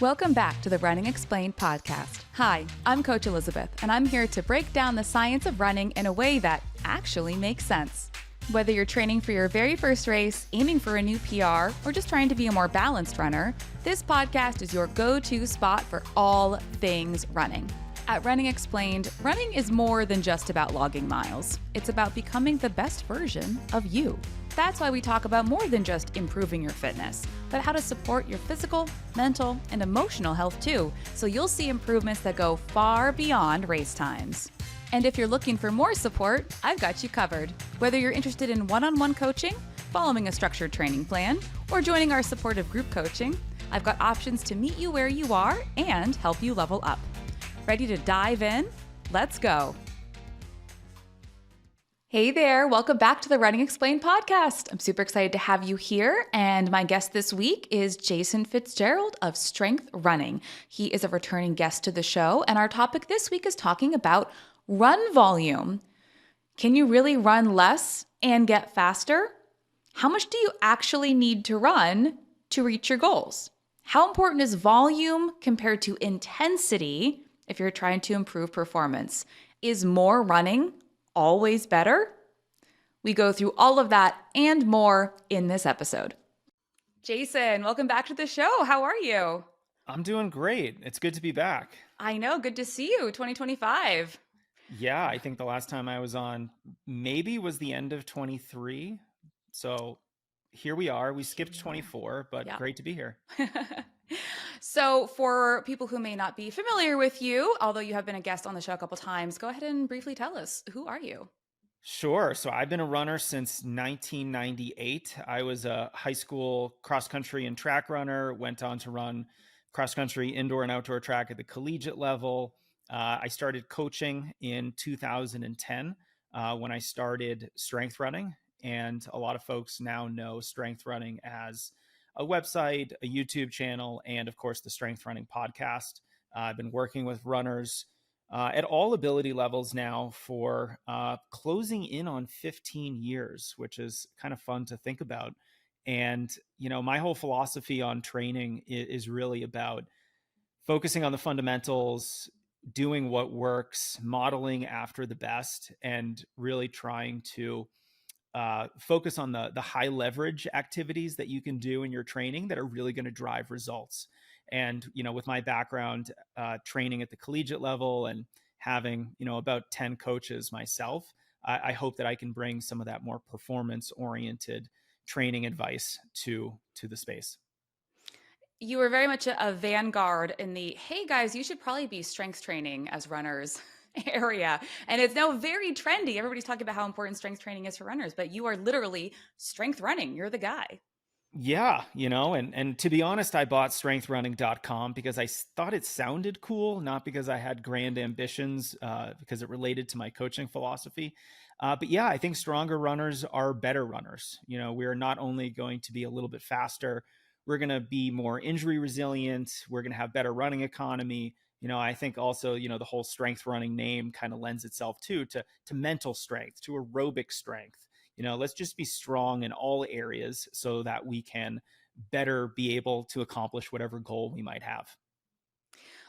Welcome back to the Running Explained podcast. Hi, I'm Coach Elisabeth, and I'm here to break down the science of running in a way that actually makes sense. Whether you're training for your very first race, aiming for a new PR, or just trying to be a more balanced runner, this podcast is your go-to spot for all things running. At Running Explained, running is more than just about logging miles. It's about becoming the best version of you. That's why we talk about more than just improving your fitness, but how to support your physical, mental, and emotional health too, so you'll see improvements that go far beyond race times. And if you're looking for more support, I've got you covered. Whether you're interested in one-on-one coaching, following a structured training plan, or joining our supportive group coaching, I've got options to meet you where you are and help you level up. Ready to dive in? Let's go. Hey there, welcome back to the Running Explained podcast. I'm super excited to have you here, and my guest this week is Jason Fitzgerald of Strength Running. He is a returning guest to the show, and our topic this week is talking about run volume. Can you really run less and get faster? How much do you actually need to run to reach your goals? How important is volume compared to intensity if you're trying to improve performance? Is more running always better? We go through all of that and more in this episode. Jason, welcome back to the show. How are you? I'm doing great. It's good to be back. I know. Good to see you. 2025. Yeah, I think the last time I was on maybe was the end of 23. So here we are. We skipped 24, but Yeah. Great to be here. So for people who may not be familiar with you, although you have been a guest on the show a couple times, go ahead and briefly tell us, who are you? Sure. So I've been a runner since 1998. I was a high school cross country and track runner, went on to run cross country, indoor and outdoor track at the collegiate level. I started coaching in 2010 when I started strength running. And a lot of folks now know strength running as a website, a YouTube channel, and of course the Strength Running podcast. I've been working with runners at all ability levels now for closing in on 15 years, which is kind of fun to think about. And, you know, my whole philosophy on training is really about focusing on the fundamentals, doing what works, modeling after the best, and really trying to focus on the high leverage activities that you can do in your training that are really going to drive results. And, you know, with my background training at the collegiate level and having, you know, about 10 coaches myself, I hope that I can bring some of that more performance oriented training advice to the space. You were very much a vanguard in the, hey guys, you should probably be strength training as runners area. And it's now very trendy. Everybody's talking about how important strength training is for runners, but you are literally strength running. You're the guy. Yeah, you know, and to be honest, I bought strengthrunning.com because I thought it sounded cool, not because I had grand ambitions, because it related to my coaching philosophy. But yeah, I think stronger runners are better runners. You know, we're not only going to be a little bit faster, we're going to be more injury resilient. We're going to have better running economy. You know, I think also, you know, the whole strength running name kind of lends itself to mental strength, to aerobic strength. You know, let's just be strong in all areas so that we can better be able to accomplish whatever goal we might have.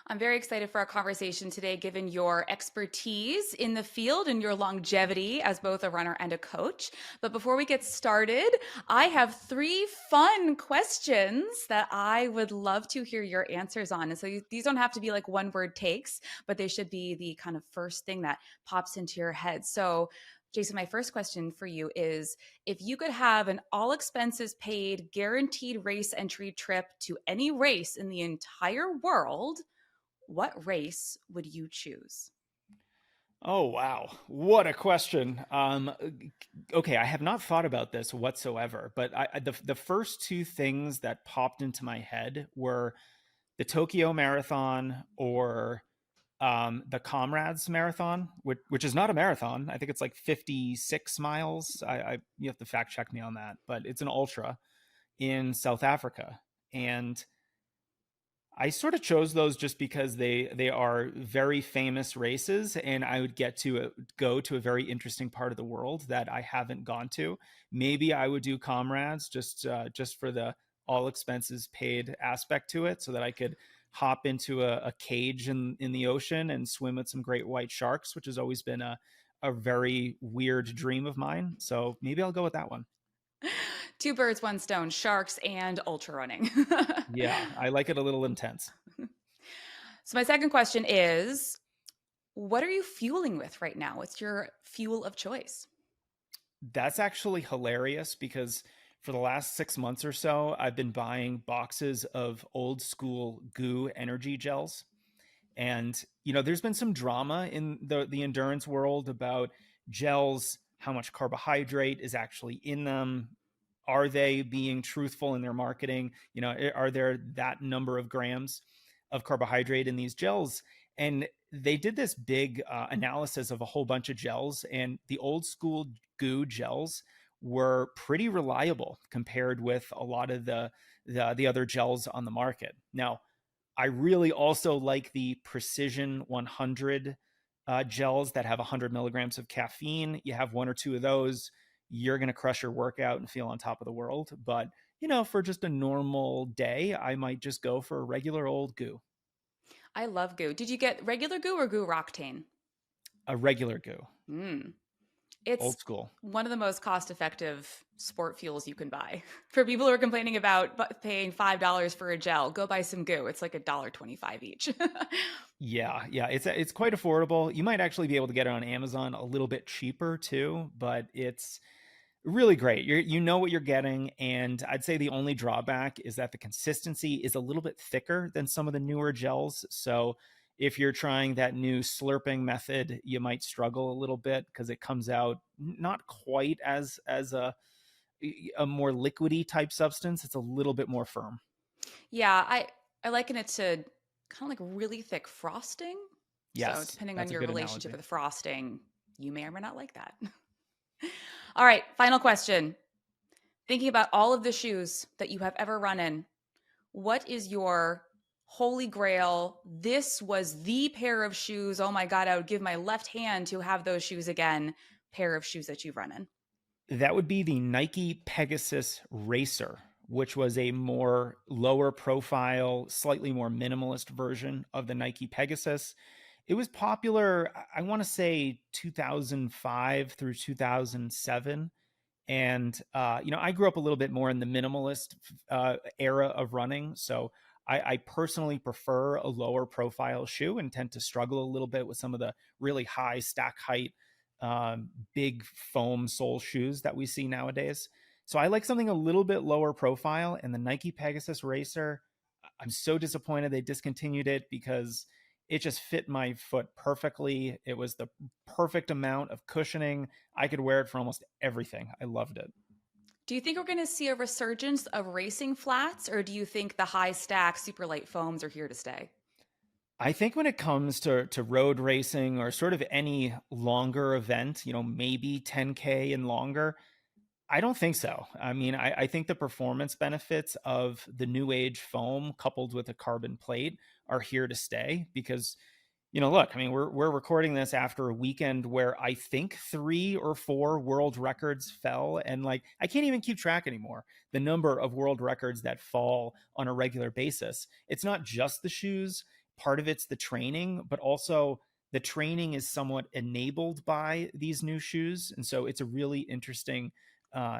I'm very excited for our conversation today, given your expertise in the field and your longevity as both a runner and a coach. But before we get started, I have 3 fun questions that I would love to hear your answers on. And so these don't have to be like one-word takes, but they should be the kind of first thing that pops into your head. So Jason, my first question for you is, if you could have an all expenses paid, guaranteed race entry trip to any race in the entire world, what race would you choose? Oh, wow. What a question. Okay, I have not thought about this whatsoever, but the first 2 things that popped into my head were the Tokyo Marathon or the Comrades Marathon, which is not a marathon. I think it's like 56 miles. You have to fact check me on that, but it's an ultra in South Africa. And I sort of chose those just because they are very famous races, and I would get to go to a very interesting part of the world that I haven't gone to. Maybe I would do Comrades just for the all expenses paid aspect to it, so that I could hop into a cage in the ocean and swim with some great white sharks, which has always been a very weird dream of mine. So maybe I'll go with that one. Two birds, one stone, sharks and ultra running. Yeah, I like it a little intense. So, my second question is, what are you fueling with right now? What's your fuel of choice? That's actually hilarious because for the last 6 months or so, I've been buying boxes of old school goo energy gels. And there's been some drama in the endurance world about gels, how much carbohydrate is actually in them. Are they being truthful in their marketing? Are there that number of grams of carbohydrate in these gels? And they did this big analysis of a whole bunch of gels, and the old school goo gels were pretty reliable compared with a lot of the other gels on the market. Now, I really also like the Precision 100 gels that have 100 milligrams of caffeine. You have one or two of those, you're going to crush your workout and feel on top of the world. But, for just a normal day, I might just go for a regular old goo, I love goo. Did you get regular goo or goo Roctane? a regular goo, Mm. It's old school. one of the most cost-effective sport fuels you can buy. For people who are complaining about paying $5 for a gel, go buy some goo. It's like $1.25 each. Yeah, it's quite affordable. You might actually be able to get it on Amazon a little bit cheaper too, but it's really great. You know what you're getting, and I'd say the only drawback is that the consistency is a little bit thicker than some of the newer gels. So if you're trying that new slurping method, you might struggle a little bit because it comes out not quite as a more liquidy type substance. It's a little bit more firm. Yeah, I liken it to kind of like really thick frosting. So Yes, depending on that's a your good relationship analogy. with the frosting, you may or may not like that. All right, final question. Thinking about all of the shoes that you have ever run in, what is your holy grail? This was the pair of shoes. Oh my God, I would give my left hand to have those shoes again. Pair of shoes that you've run in. That would be the Nike Pegasus Racer, which was a more lower profile, slightly more minimalist version of the Nike Pegasus. It was popular, I want to say 2005 through 2007. And, I grew up a little bit more in the minimalist era of running. So I personally prefer a lower profile shoe and tend to struggle a little bit with some of the really high stack height, big foam sole shoes that we see nowadays. So I like something a little bit lower profile. And the Nike Pegasus Racer, I'm so disappointed they discontinued it because it just fit my foot perfectly. It was the perfect amount of cushioning. I could wear it for almost everything. I loved it. Do you think we're going to see a resurgence of racing flats, or do you think the high stack super light foams are here to stay? I think when it comes to road racing or sort of any longer event, maybe 10K and longer, I don't think so. I mean, I think the performance benefits of the new age foam coupled with a carbon plate are here to stay because look, I mean, we're recording this after a weekend where I think 3 or 4 world records fell, and like I can't even keep track anymore. The number of world records that fall on a regular basis. It's not just the shoes. Part of it's the training, but also the training is somewhat enabled by these new shoes, and so it's a really interesting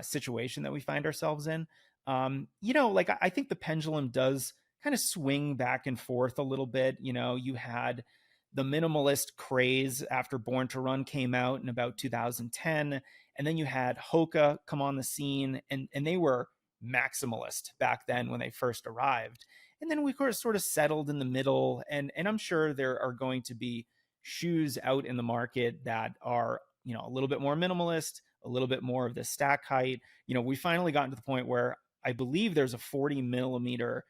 situation that we find ourselves in. Like I think the pendulum does kind of swing back and forth a little bit. You had the minimalist craze after Born to Run came out in about 2010. And then you had Hoka come on the scene, and they were maximalist back then when they first arrived. And then we sort of settled in the middle. And I'm sure there are going to be shoes out in the market that are, a little bit more minimalist, a little bit more of the stack height. We finally gotten to the point where I believe there's a 40 millimeter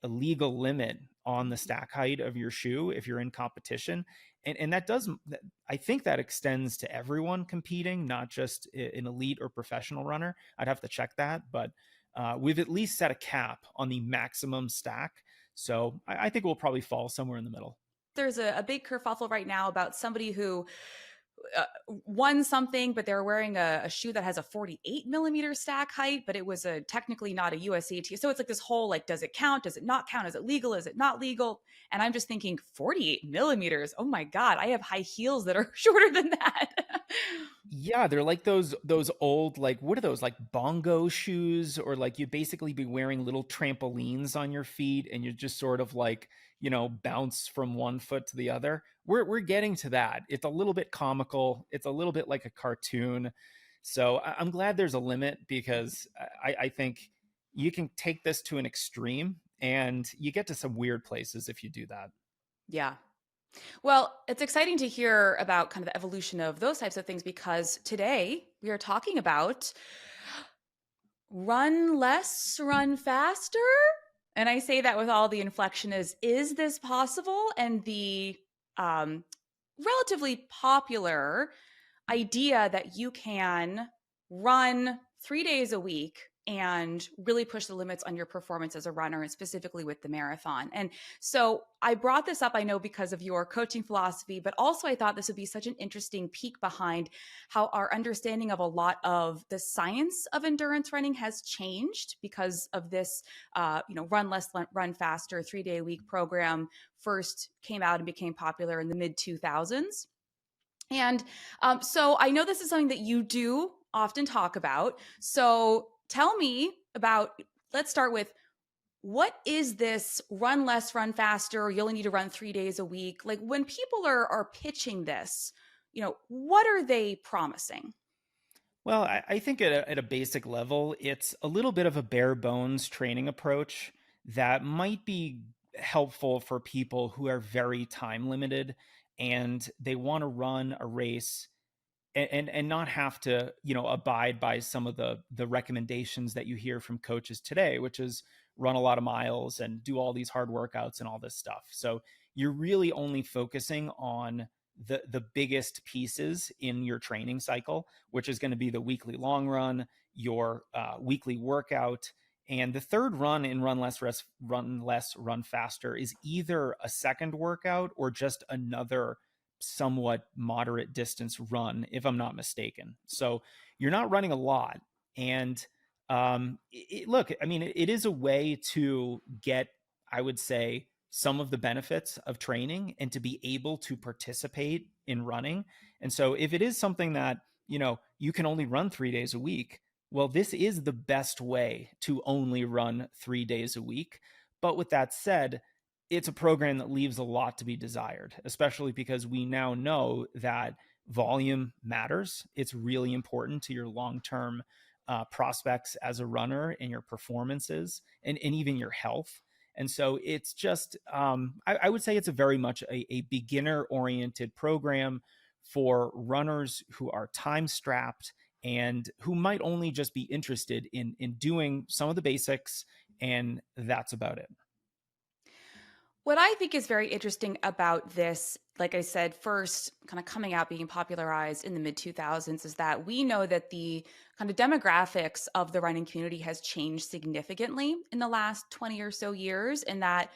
illegal limit on the stack height of your shoe if you're in competition. And that does, I think that extends to everyone competing, not just an elite or professional runner. I'd have to check that, but we've at least set a cap on the maximum stack. So I think we'll probably fall somewhere in the middle. There's a big kerfuffle right now about somebody who uh, won something, but they were wearing a shoe that has a 48 millimeter stack height, but it was a technically not a USAT. So it's like this whole like, does it count? Does it not count? Is it legal? Is it not legal? And I'm just thinking 48 millimeters. Oh my God, I have high heels that are shorter than that. Yeah, they're like those old, like, what are those, like bongo shoes, or like you'd basically be wearing little trampolines on your feet and you just sort of like, bounce from one foot to the other. We're getting to that. It's a little bit comical. It's a little bit like a cartoon. So I'm glad there's a limit, because I think you can take this to an extreme and you get to some weird places if you do that. Yeah. Well, it's exciting to hear about kind of the evolution of those types of things because today we are talking about run less, run faster. And I say that with all the inflection is this possible? And the um, relatively popular idea that you can run 3 days a week and really push the limits on your performance as a runner, and specifically with the marathon. And so I brought this up, I know, because of your coaching philosophy, but also I thought this would be such an interesting peek behind how our understanding of a lot of the science of endurance running has changed because of this, run less, run faster 3 day a week program first came out and became popular in the mid 2000s. And so I know this is something that you do often talk about. So tell me about, let's start with, what is this run less, run faster? You only need to run 3 days a week. Like when people are pitching this, what are they promising? Well, I think at a basic level, it's a little bit of a bare bones training approach that might be helpful for people who are very time limited and they want to run a race and not have to, abide by some of the recommendations that you hear from coaches today, which is run a lot of miles and do all these hard workouts and all this stuff. So you're really only focusing on the biggest pieces in your training cycle, which is going to be the weekly long run, your weekly workout. And the third run in run less, run faster is either a second workout or just another somewhat moderate distance run, if I'm not mistaken. So you're not running a lot. And look, I mean, it is a way to get, I would say, some of the benefits of training and to be able to participate in running. And so if it is something that, you can only run 3 days a week, well, this is the best way to only run 3 days a week. But with that said, it's a program that leaves a lot to be desired, especially because we now know that volume matters. It's really important to your long-term prospects as a runner and your performances and even your health. And so it's just, I would say it's a very much a beginner-oriented program for runners who are time-strapped and who might only just be interested in doing some of the basics, and that's about it. What I think is very interesting about this, like I said, first kind of coming out, being popularized in the mid 2000s, is that we know that the kind of demographics of the running community has changed significantly in the last 20 or so years, and that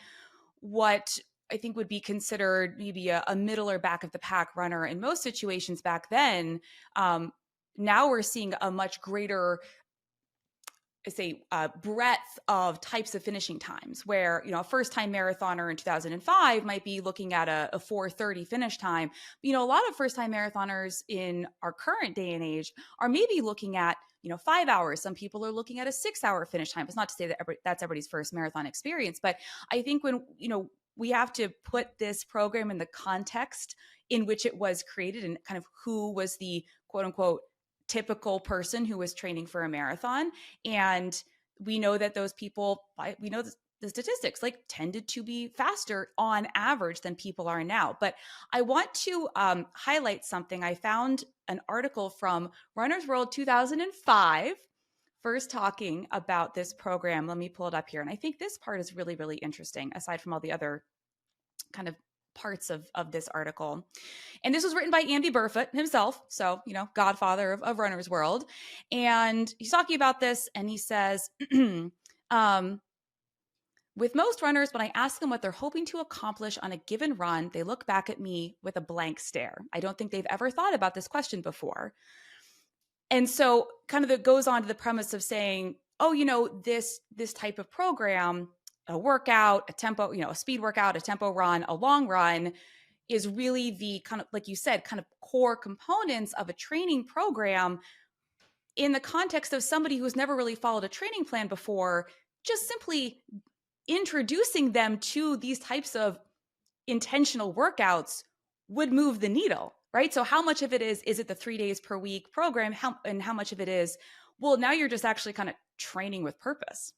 what I think would be considered maybe a middle or back of the pack runner in most situations back then, now we're seeing a much greater, say, breadth of types of finishing times, where a first time marathoner in 2005 might be looking at a 4:30 finish time. A lot of first time marathoners in our current day and age are maybe looking at 5 hours. Some people are looking at a 6 hour finish time. It's not to say that that's everybody's first marathon experience, but I think when we have to put this program in the context in which it was created and kind of who was the quote unquote typical person who was training for a marathon. And we know that those people, we know the statistics, like, tended to be faster on average than people are now. But I want to highlight something. I found an article from Runner's World 2005, first talking about this program. Let me pull it up here. And I think this part is really, really interesting, aside from all the other kind of parts of this article. And this was written by Andy Burfoot himself. So, godfather of Runner's World. And he's talking about this and he says, With most runners, when I ask them what they're hoping to accomplish on a given run, they look back at me with a blank stare. I don't think they've ever thought about this question before. And so kind of it goes on to the premise of saying, oh, this type of program, a workout, a tempo, a speed workout, a tempo run, a long run is really the kind of, like you said, kind of core components of a training program in the context of somebody who's never really followed a training plan before. Just simply introducing them to these types of intentional workouts would move the needle, right? So how much of it is it the 3 days per week program? And how much of it is, well, now you're just actually kind of training with purpose.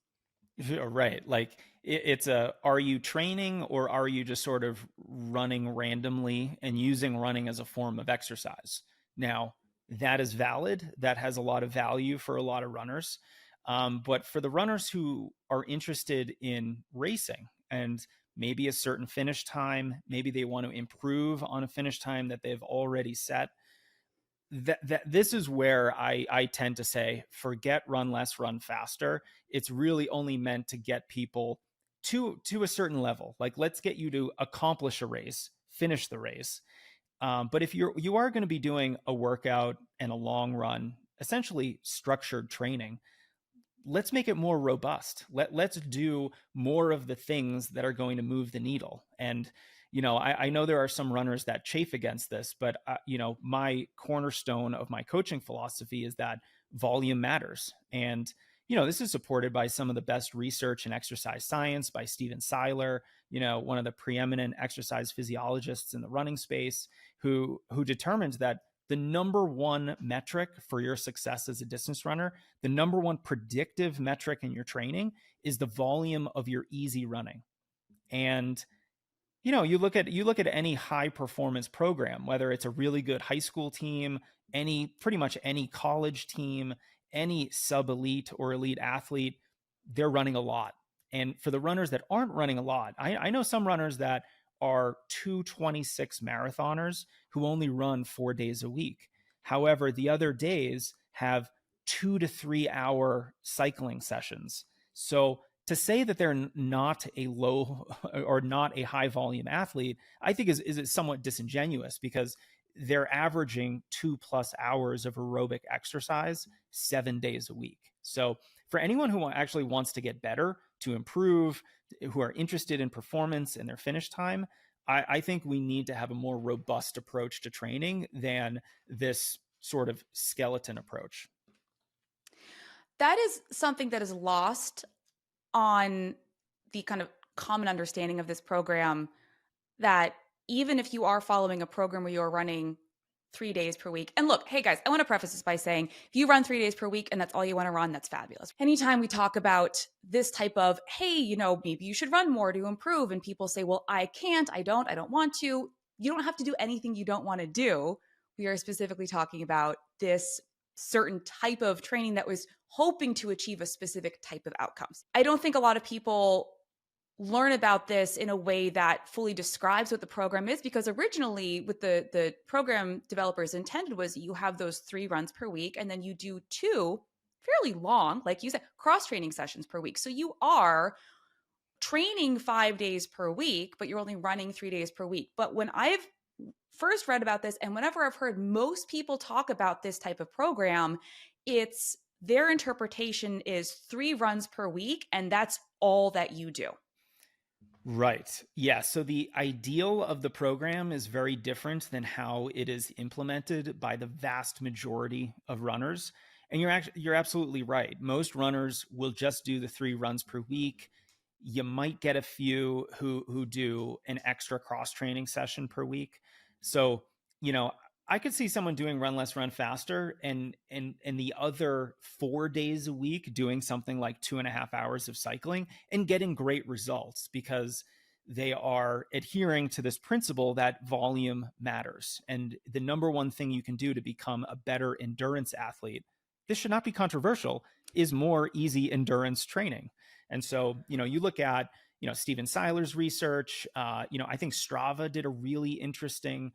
Right. Like it's are you training or are you just sort of running randomly and using running as a form of exercise? Now, that is valid. That has a lot of value for a lot of runners. But for the runners who are interested in racing and maybe a certain finish time, maybe they want to improve on a finish time that they've already set, that this is where I tend to say, forget run less, run faster. It's really only meant to get people to a certain level. Like, let's get you to accomplish a race, finish the race. But if you are going to be doing a workout and a long run, essentially structured training, let's make it more robust. Let's do more of the things that are going to move the needle. And I know there are some runners that chafe against this, but my cornerstone of my coaching philosophy is that volume matters. And this is supported by some of the best research in exercise science by Steven Seiler, one of the preeminent exercise physiologists in the running space, who determined that the number one metric for your success as a distance runner, the number one predictive metric in your training is the volume of your easy running. And you look at any high performance program, whether it's a really good high school team, pretty much any college team, any sub elite or elite athlete, they're running a lot. And for the runners that aren't running a lot, I know some runners that are 226 marathoners who only run 4 days a week. However, the other days have 2 to 3 hour cycling sessions. So to say that they're not a low or not a high volume athlete, I think is somewhat disingenuous, because they're averaging 2+ hours of aerobic exercise 7 days a week. So for anyone who actually wants to get better, to improve, who are interested in performance and their finish time, I think we need to have a more robust approach to training than this sort of skeleton approach. That is something that is lost on the kind of common understanding of this program, that even if you are following a program where you're running 3 days per week. And look, hey guys, I want to preface this by saying, if you run 3 days per week and that's all you want to run, that's fabulous. Anytime we talk about this type of, hey, maybe you should run more to improve, and people say, well, I can't, I don't want to. You don't have to do anything you don't want to do. We are specifically talking about this certain type of training that was hoping to achieve a specific type of outcomes. I don't think a lot of people learn about this in a way that fully describes what the program is, because originally what the program developers intended was you have those 3 runs per week, and then you do 2 fairly long, like you said, cross training sessions per week. So you are training 5 days per week, but you're only running 3 days per week. But when I've first read about this, and whenever I've heard most people talk about this type of program, it's their interpretation is 3 runs per week, and that's all that you do. Right. Yeah. So the ideal of the program is very different than how it is implemented by the vast majority of runners. And you're absolutely right. Most runners will just do the 3 runs per week. You might get a few who do an extra cross training session per week. So, I could see someone doing run less, run faster, and the other 4 days a week doing something like 2.5 hours of cycling and getting great results, because they are adhering to this principle that volume matters. And the number one thing you can do to become a better endurance athlete, this should not be controversial, is more easy endurance training. And so, you look at, Steven Seiler's research. I think Strava did a really interesting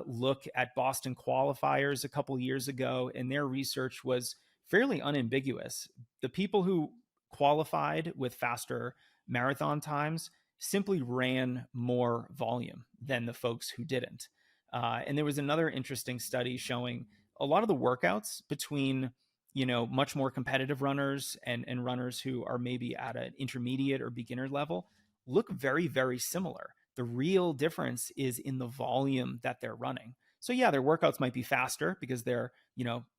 look at Boston qualifiers a couple years ago, and their research was fairly unambiguous. The people who qualified with faster marathon times simply ran more volume than the folks who didn't. And there was another interesting study showing a lot of the workouts between much more competitive runners and runners who are maybe at an intermediate or beginner level look very, very similar. The real difference is in the volume that they're running. So yeah, their workouts might be faster because they're,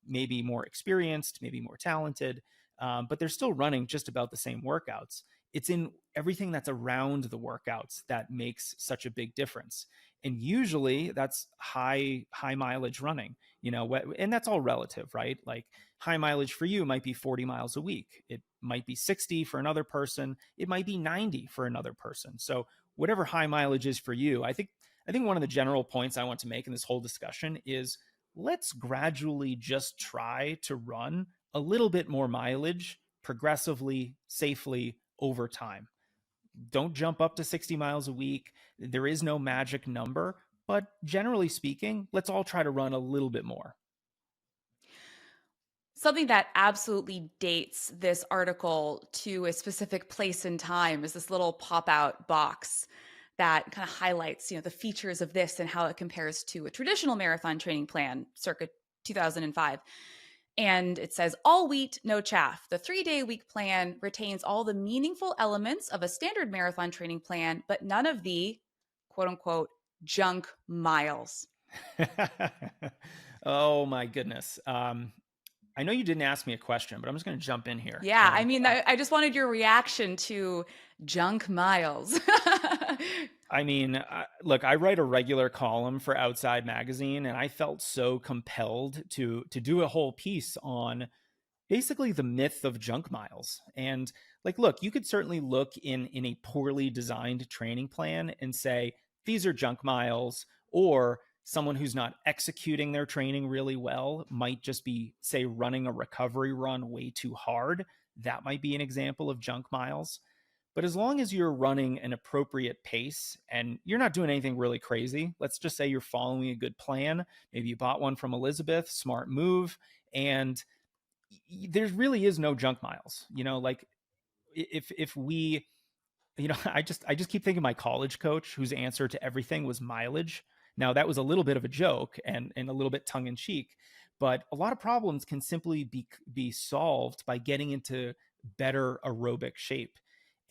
maybe more experienced, maybe more talented, but they're still running just about the same workouts. It's in everything that's around the workouts that makes such a big difference. And usually that's high mileage running, and that's all relative, right? Like high mileage for you might be 40 miles a week. It might be 60 for another person. It might be 90 for another person. So whatever high mileage is for you, I think one of the general points I want to make in this whole discussion is let's gradually just try to run a little bit more mileage progressively, safely over time. Don't jump up to 60 miles a week. There is no magic number, but generally speaking, let's all try to run a little bit more. Something that absolutely dates this article to a specific place and time is this little pop-out box that kind of highlights, the features of this and how it compares to a traditional marathon training plan circa 2005. And it says, all wheat, no chaff. The 3-day week plan retains all the meaningful elements of a standard marathon training plan, but none of the quote unquote junk miles. Oh my goodness. I know you didn't ask me a question, but I'm just going to jump in here. Yeah, I And mean, I just wanted your reaction to junk miles. I mean, look, I write a regular column for Outside Magazine, and I felt so compelled to do a whole piece on basically the myth of junk miles. And like, look, you could certainly look in a poorly designed training plan and say these are junk miles, or someone who's not executing their training really well might just be, say, running a recovery run way too hard. That might be an example of junk miles. But as long as you're running an appropriate pace and you're not doing anything really crazy, let's just say you're following a good plan. Maybe you bought one from Elisabeth, smart move, and there really is no junk miles. Like if we, I just keep thinking my college coach whose answer to everything was mileage. Now that was a little bit of a joke and a little bit tongue in cheek, but a lot of problems can simply be solved by getting into better aerobic shape.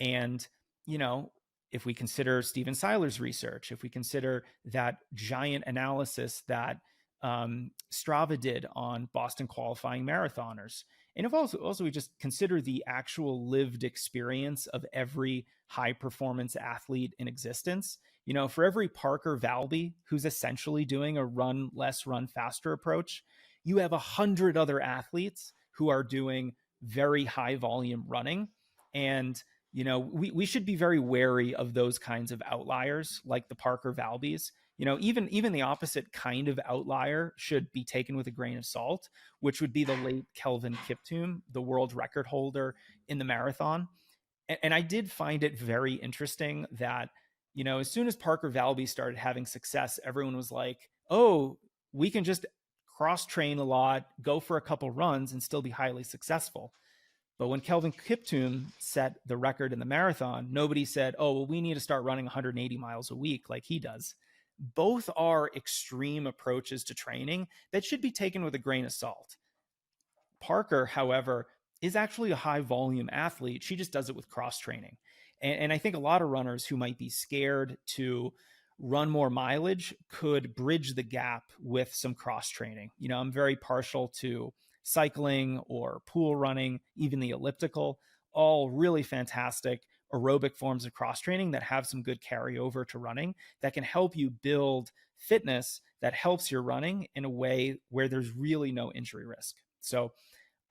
And, you know, if we consider Steven Seiler's research, if we consider that giant analysis that Strava did on Boston qualifying marathoners, and if also we just consider the actual lived experience of every high performance athlete in existence, for every Parker Valby who's essentially doing a run less, run faster approach, you have 100 other athletes who are doing very high volume running. And we should be very wary of those kinds of outliers like the Parker Valbys. Even the opposite kind of outlier should be taken with a grain of salt, which would be the late Kelvin Kiptoum, the world record holder in the marathon. And I did find it very interesting that, as soon as Parker Valby started having success, everyone was like, oh, we can just cross train a lot, go for a couple runs and still be highly successful. But when Kelvin Kiptoum set the record in the marathon, nobody said, oh, well, we need to start running 180 miles a week like he does. Both are extreme approaches to training that should be taken with a grain of salt. Parker, however, is actually a high volume athlete. She just does it with cross training. And I think a lot of runners who might be scared to run more mileage could bridge the gap with some cross training. I'm very partial to cycling or pool running, even the elliptical, all really fantastic aerobic forms of cross training that have some good carryover to running that can help you build fitness that helps your running in a way where there's really no injury risk. So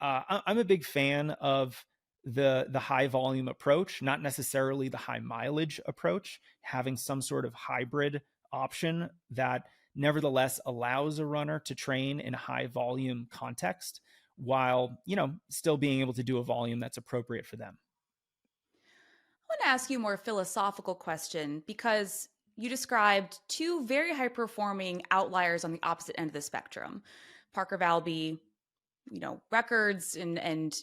I'm a big fan of the high volume approach, not necessarily the high mileage approach, having some sort of hybrid option that nevertheless allows a runner to train in a high volume context while, still being able to do a volume that's appropriate for them. I want to ask you a more philosophical question because you described two very high performing outliers on the opposite end of the spectrum. Parker Valby, records and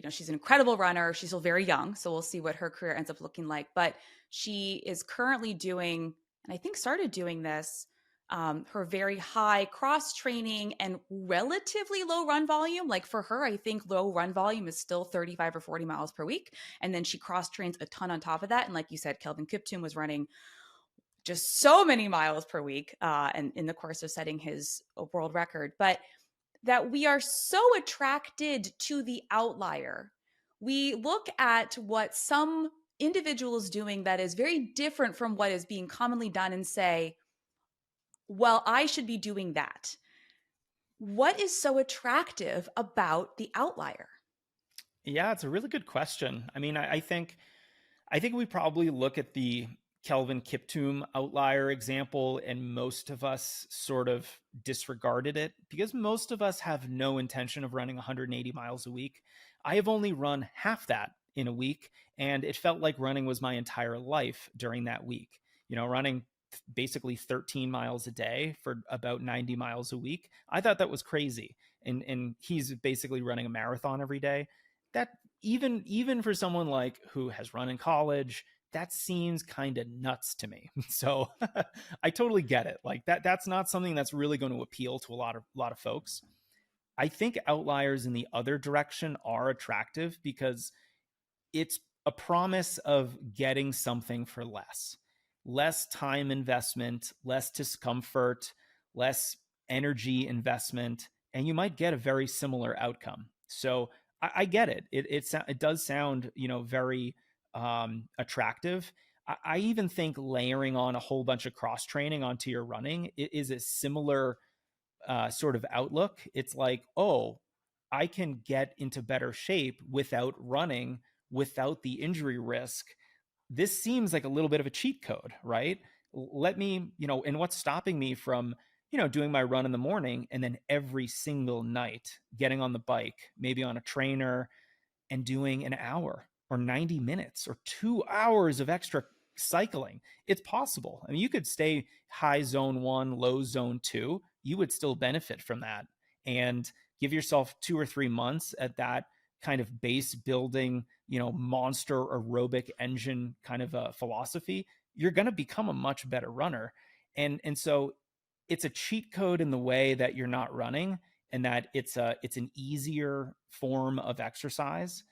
she's an incredible runner. She's still very young, so we'll see what her career ends up looking like. But she is currently doing, and I think started doing this, her very high cross training and relatively low run volume. Like for her, I think low run volume is still 35 or 40 miles per week. And then she cross trains a ton on top of that. And like you said, Kelvin Kiptoon was running just so many miles per week, and in the course of setting his world record. But that we are so attracted to the outlier. We look at what some individual is doing that is very different from what is being commonly done and say, well, I should be doing that. What is so attractive about the outlier? Yeah, it's a really good question. I mean, I think we probably look at the Kelvin Kiptoon outlier example, and most of us sort of disregarded it because most of us have no intention of running 180 miles a week. I have only run half that in a week, and it felt like running was my entire life during that week. Running basically 13 miles a day for about 90 miles a week. I thought that was crazy. And he's basically running a marathon every day. That even for someone like who has run in college, that seems kind of nuts to me. So I totally get it. Like that's not something that's really going to appeal to a lot of folks. I think outliers in the other direction are attractive because it's a promise of getting something for less time investment, less discomfort, less energy investment, and you might get a very similar outcome. So I get it. It does sound very attractive. I even think layering on a whole bunch of cross training onto your running is a similar sort of outlook. It's like, oh, I can get into better shape without running, without the injury risk. This seems like a little bit of a cheat code, right? Let me, and what's stopping me from, doing my run in the morning and then every single night getting on the bike, maybe on a trainer, and doing an hour or 90 minutes or 2 hours of extra cycling. It's possible. I mean, you could stay high zone one, low zone two. You would still benefit from that and give yourself 2 or 3 months at that kind of base building, monster aerobic engine kind of a philosophy. You're going to become a much better runner. And so it's a cheat code in the way that you're not running and that it's an easier form of exercise.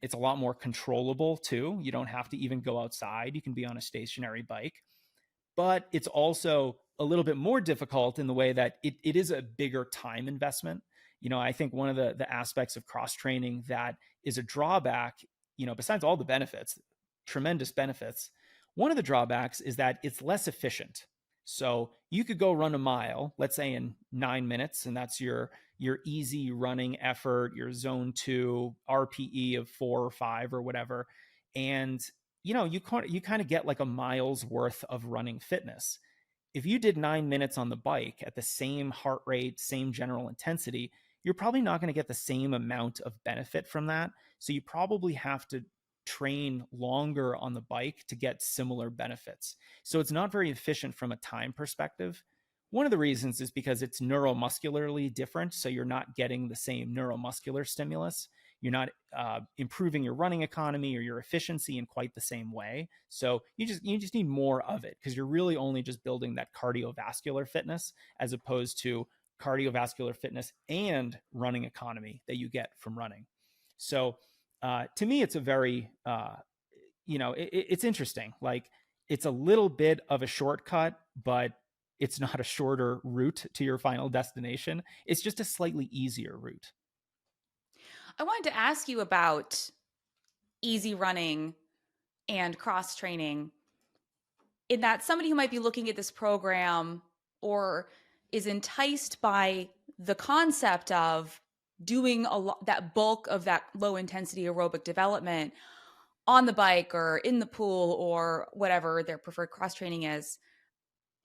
It's a lot more controllable too. You don't have to even go outside. You can be on a stationary bike. But it's also a little bit more difficult in the way that it is a bigger time investment. I think one of the aspects of cross training that is a drawback, besides all the benefits, tremendous benefits, one of the drawbacks is that it's less efficient. So you could go run a mile, let's say in 9 minutes, and that's your easy running effort, your zone two RPE of 4 or 5 or whatever. And you kind of get like a mile's worth of running fitness. If you did 9 minutes on the bike at the same heart rate, same general intensity, you're probably not going to get the same amount of benefit from that. So you probably have to train longer on the bike to get similar benefits. So it's not very efficient from a time perspective. One of the reasons is because it's neuromuscularly different. So you're not getting the same neuromuscular stimulus. You're not improving your running economy or your efficiency in quite the same way. So you just need more of it because you're really only just building that cardiovascular fitness as opposed to cardiovascular fitness and running economy that you get from running. So to me, it's a very it's interesting. Like it's a little bit of a shortcut, but it's not a shorter route to your final destination. It's just a slightly easier route. I wanted to ask you about easy running and cross training, in that somebody who might be looking at this program or is enticed by the concept of doing that bulk of that low intensity aerobic development on the bike or in the pool or whatever their preferred cross training is,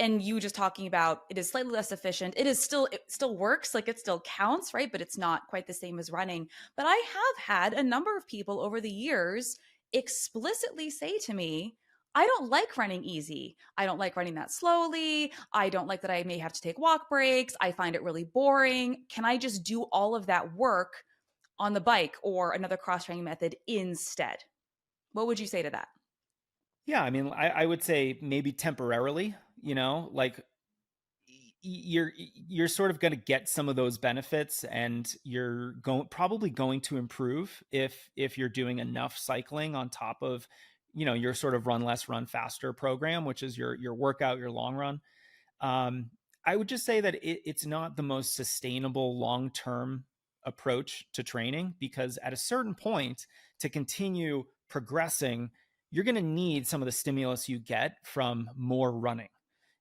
and you just talking about it is slightly less efficient. It still works, like it still counts, right? But it's not quite the same as running. But I have had a number of people over the years explicitly say to me, I don't like running easy. I don't like running that slowly. I don't like that I may have to take walk breaks. I find it really boring. Can I just do all of that work on the bike or another cross training method instead. What would you say to that? Yeah, I mean, I would say maybe temporarily, like you're sort of going to get some of those benefits, and you're probably going to improve if you're doing enough cycling on top of your sort of run less run faster program, which is your workout, your long run. um, I would just say that it's not the most sustainable long term approach to training, because at a certain point, to continue progressing, you're going to need some of the stimulus you get from more running.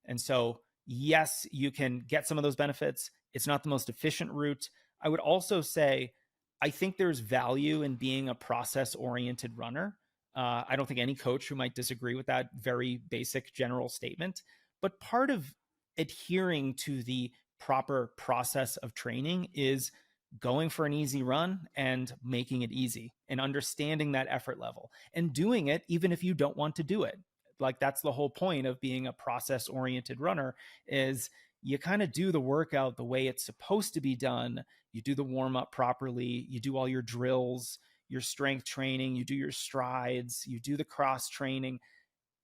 And so, yes, you can get some of those benefits. It's not the most efficient route. I would also say, I think there's value in being a process oriented runner. I don't think any coach who might disagree with that very basic general statement. But part of adhering to the proper process of training is going for an easy run and making it easy and understanding that effort level and doing it even if you don't want to do it. Like, that's the whole point of being a process oriented runner, is you kind of do the workout the way it's supposed to be done. You do the warm up properly, you do all your drills, your strength training, you do your strides, you do the cross training,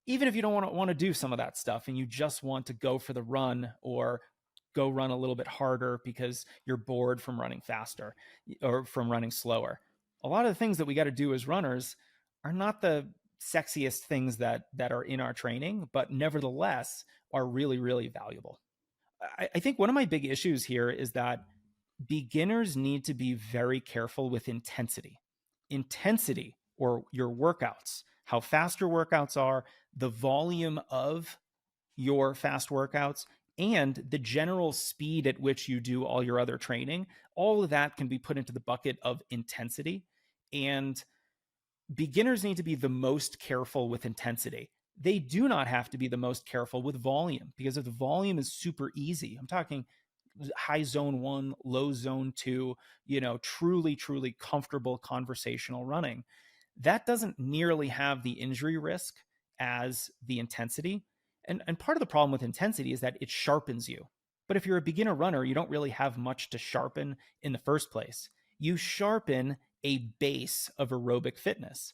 even if you don't want to do some of that stuff and you just want to go for the run or go run a little bit harder because you're bored from running faster or from running slower. A lot of the things that we got to do as runners are not the sexiest things that are in our training, but nevertheless are really, really valuable. I think one of my big issues here is that beginners need to be very careful with intensity. Intensity, or your workouts, how fast your workouts are, the volume of your fast workouts, and the general speed at which you do all your other training, all of that can be put into the bucket of intensity. And beginners need to be the most careful with intensity. They do not have to be the most careful with volume, because if the volume is super easy, I'm talking high zone 1, low zone 2, truly, truly comfortable conversational running, that doesn't nearly have the injury risk as the intensity. And part of the problem with intensity is that it sharpens you. But if you're a beginner runner, you don't really have much to sharpen in the first place. You sharpen a base of aerobic fitness.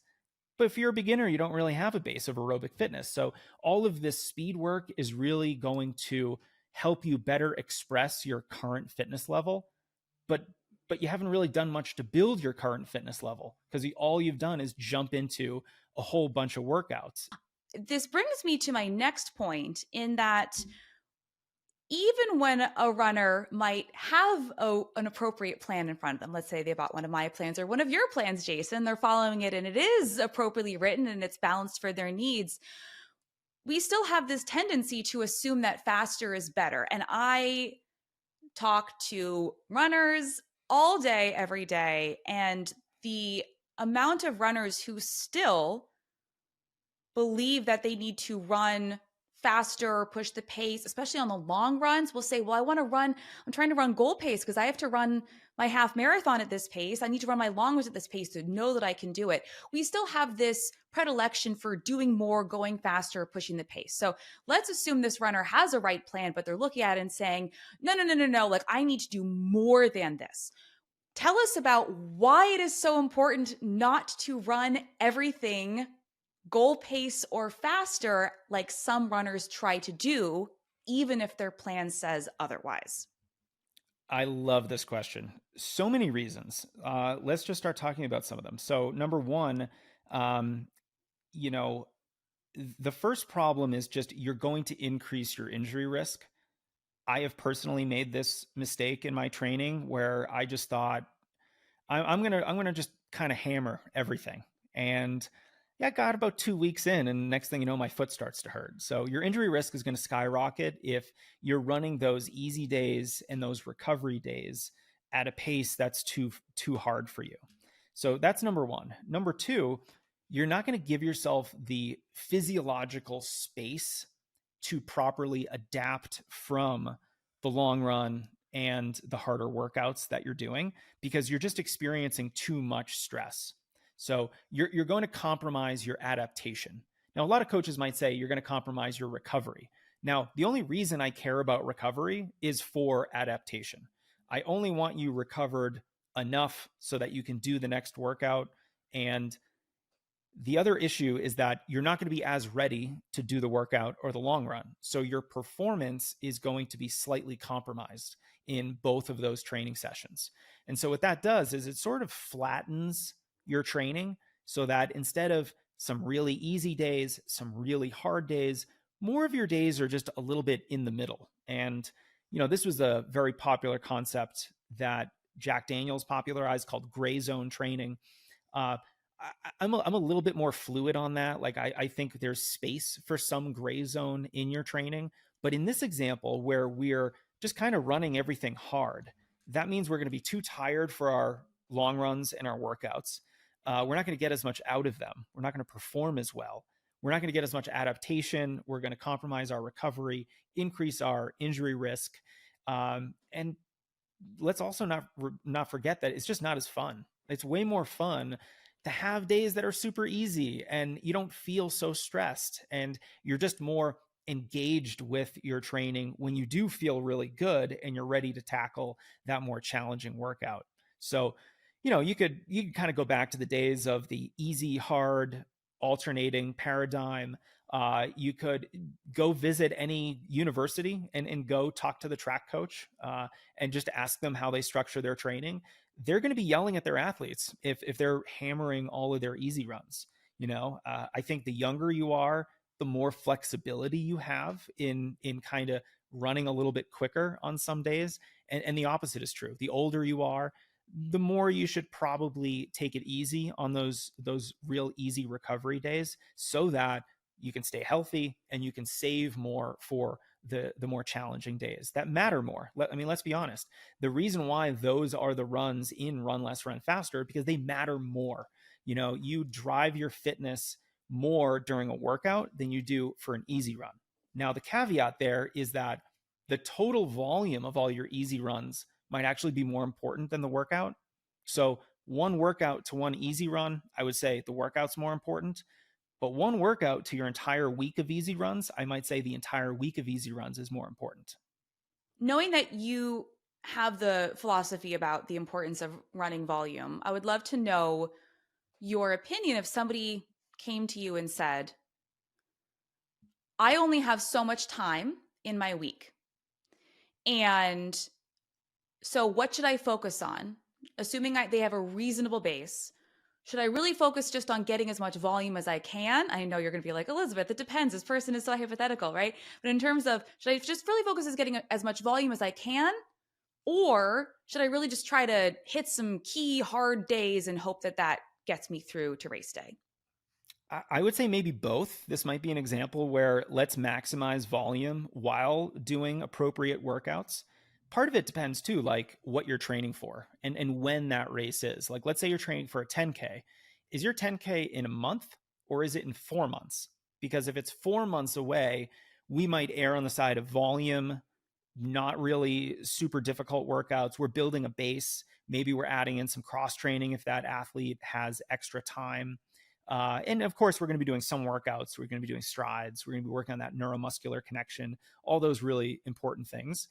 But if you're a beginner, you don't really have a base of aerobic fitness. So all of this speed work is really going to help you better express your current fitness level. But you haven't really done much to build your current fitness level, because all you've done is jump into a whole bunch of workouts. This brings me to my next point, in that even when a runner might have an appropriate plan in front of them, let's say they bought one of my plans or one of your plans, Jason, they're following it and it is appropriately written and it's balanced for their needs, we still have this tendency to assume that faster is better. And I talk to runners all day, every day, and the amount of runners who still believe that they need to run faster or push the pace, especially on the long runs, will say, well, I'm trying to run goal pace because I have to run my half marathon at this pace. I need to run my long runs at this pace to know that I can do it. We still have this predilection for doing more, going faster, pushing the pace. So let's assume this runner has a right plan, but they're looking at it and saying, no, like I need to do more than this. Tell us about why it is so important not to run everything goal pace or faster like some runners try to do, even if their plan says otherwise. I love this question. So many reasons. Let's just start talking about some of them. So number one, um, you know, the first problem is just you're going to increase your injury risk. I have personally made this mistake in my training where I just thought I'm gonna just kind of hammer everything. And yeah, I got about 2 weeks in, and next thing you know, my foot starts to hurt. So your injury risk is going to skyrocket if you're running those easy days and those recovery days at a pace that's too hard for you. So that's number one. Number two, you're not going to give yourself the physiological space to properly adapt from the long run and the harder workouts that you're doing, because you're just experiencing too much stress. So you're going to compromise your adaptation. Now, a lot of coaches might say you're going to compromise your recovery. Now, the only reason I care about recovery is for adaptation. I only want you recovered enough so that you can do the next workout. And the other issue is that you're not going to be as ready to do the workout or the long run. So your performance is going to be slightly compromised in both of those training sessions. And so what that does is it sort of flattens your training so that instead of some really easy days, some really hard days, more of your days are just a little bit in the middle. And, this was a very popular concept that Jack Daniels popularized called gray zone training. Uh, I'm a little bit more fluid on that. Like I think there's space for some gray zone in your training, but in this example where we're just kind of running everything hard, that means we're going to be too tired for our long runs and our workouts. We're not going to get as much out of them. We're not going to perform as well. We're not going to get as much adaptation. We're going to compromise our recovery, increase our injury risk, and let's also not forget that it's just not as fun. It's way more fun to have days that are super easy and you don't feel so stressed and you're just more engaged with your training when you do feel really good and you're ready to tackle that more challenging workout. So, you could kind of go back to the days of the easy, hard, alternating paradigm. You could go visit any university and go talk to the track coach and just ask them how they structure their training. They're going to be yelling at their athletes if they're hammering all of their easy runs. I think the younger you are, the more flexibility you have in kind of running a little bit quicker on some days. And the opposite is true. The older you are, the more you should probably take it easy on those real easy recovery days so that you can stay healthy and you can save more for the more challenging days that matter more. Let's be honest. The reason why those are the runs in Run Less, Run Faster, because they matter more. You drive your fitness more during a workout than you do for an easy run. Now, the caveat there is that the total volume of all your easy runs might actually be more important than the workout. So one workout to one easy run, I would say the workout's more important. But one workout to your entire week of easy runs, I might say the entire week of easy runs is more important. Knowing that you have the philosophy about the importance of running volume, I would love to know your opinion if somebody came to you and said, I only have so much time in my week. And so what should I focus on? Assuming they have a reasonable base, should I really focus just on getting as much volume as I can? I know you're going to be like, Elisabeth, it depends. This person is so hypothetical, right? But in terms of, should I just really focus on getting as much volume as I can? Or should I really just try to hit some key hard days and hope that gets me through to race day? I would say maybe both. This might be an example where let's maximize volume while doing appropriate workouts. Part of it depends too, like what you're training for and when that race is. Like, let's say you're training for a 10K. Is your 10K in a month or is it in 4 months? Because if it's 4 months away, we might err on the side of volume, not really super difficult workouts. We're building a base. Maybe we're adding in some cross training if that athlete has extra time. And of course, we're going to be doing some workouts. We're going to be doing strides. We're going to be working on that neuromuscular connection, all those really important things.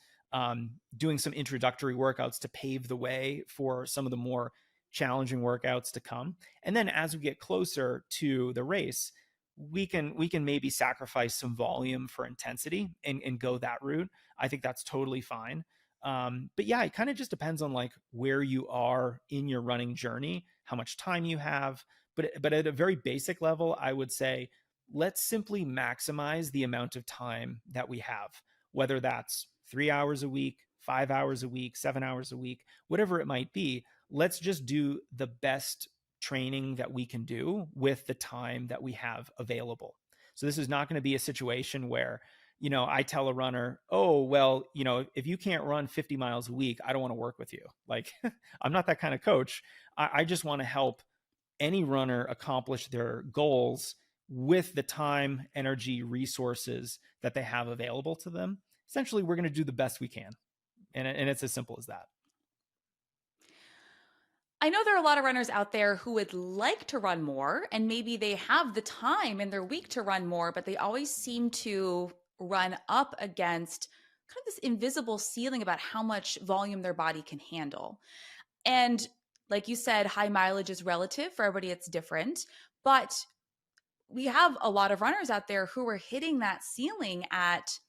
Doing some introductory workouts to pave the way for some of the more challenging workouts to come. And then as we get closer to the race, we can maybe sacrifice some volume for intensity and go that route. I think that's totally fine. But yeah, it kind of just depends on like where you are in your running journey, how much time you have. But at a very basic level, I would say, let's simply maximize the amount of time that we have, whether that's 3 hours a week, 5 hours a week, 7 hours a week, whatever it might be. Let's just do the best training that we can do with the time that we have available. So this is not going to be a situation where, I tell a runner, oh, well, if you can't run 50 miles a week, I don't want to work with you. Like, I'm not that kind of coach. I just want to help any runner accomplish their goals with the time, energy, resources that they have available to them. Essentially, we're going to do the best we can. And it's as simple as that. I know there are a lot of runners out there who would like to run more, and maybe they have the time in their week to run more, but they always seem to run up against kind of this invisible ceiling about how much volume their body can handle. And like you said, high mileage is relative. For everybody, it's different. But we have a lot of runners out there who are hitting that ceiling at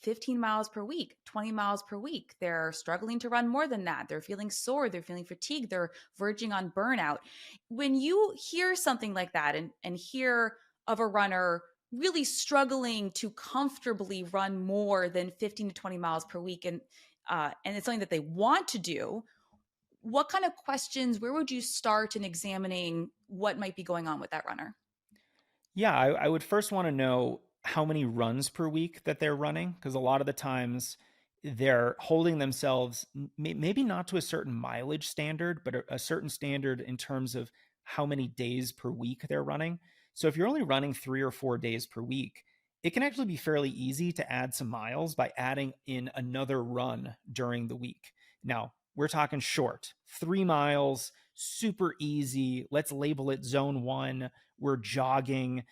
15 miles per week, 20 miles per week. They're struggling to run more than that. They're feeling sore, they're feeling fatigued, they're verging on burnout. When you hear something like that and hear of a runner really struggling to comfortably run more than 15 to 20 miles per week and it's something that they want to do, what kind of questions, where would you start in examining what might be going on with that runner? Yeah, I would first want to know how many runs per week that they're running, because a lot of the times they're holding themselves maybe not to a certain mileage standard, but a certain standard in terms of how many days per week they're running. So if you're only running 3 or 4 days per week, it can actually be fairly easy to add some miles by adding in another run during the week. Now, we're talking short, 3 miles, super easy. Let's label it zone one. We're jogging.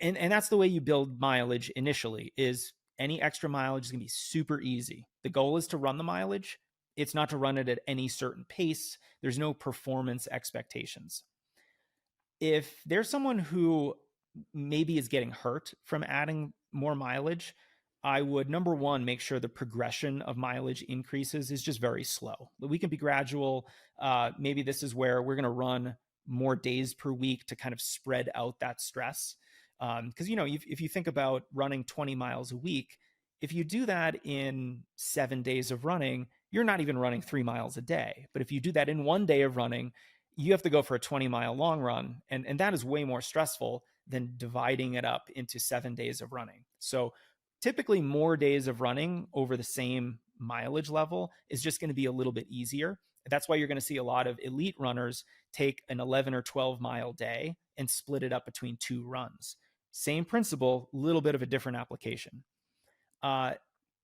And that's the way you build mileage initially, is any extra mileage is going to be super easy. The goal is to run the mileage. It's not to run it at any certain pace. There's no performance expectations. If there's someone who maybe is getting hurt from adding more mileage, I would, number one, make sure the progression of mileage increases is just very slow. We can be gradual. Maybe this is where we're going to run more days per week to kind of spread out that stress. Because, if you think about running 20 miles a week, if you do that in 7 days of running, you're not even running 3 miles a day. But if you do that in one day of running, you have to go for a 20-mile long run. And that is way more stressful than dividing it up into 7 days of running. So typically more days of running over the same mileage level is just going to be a little bit easier. That's why you're going to see a lot of elite runners take an 11 or 12-mile day and split it up between 2 runs. Same principle, a little bit of a different application. Uh,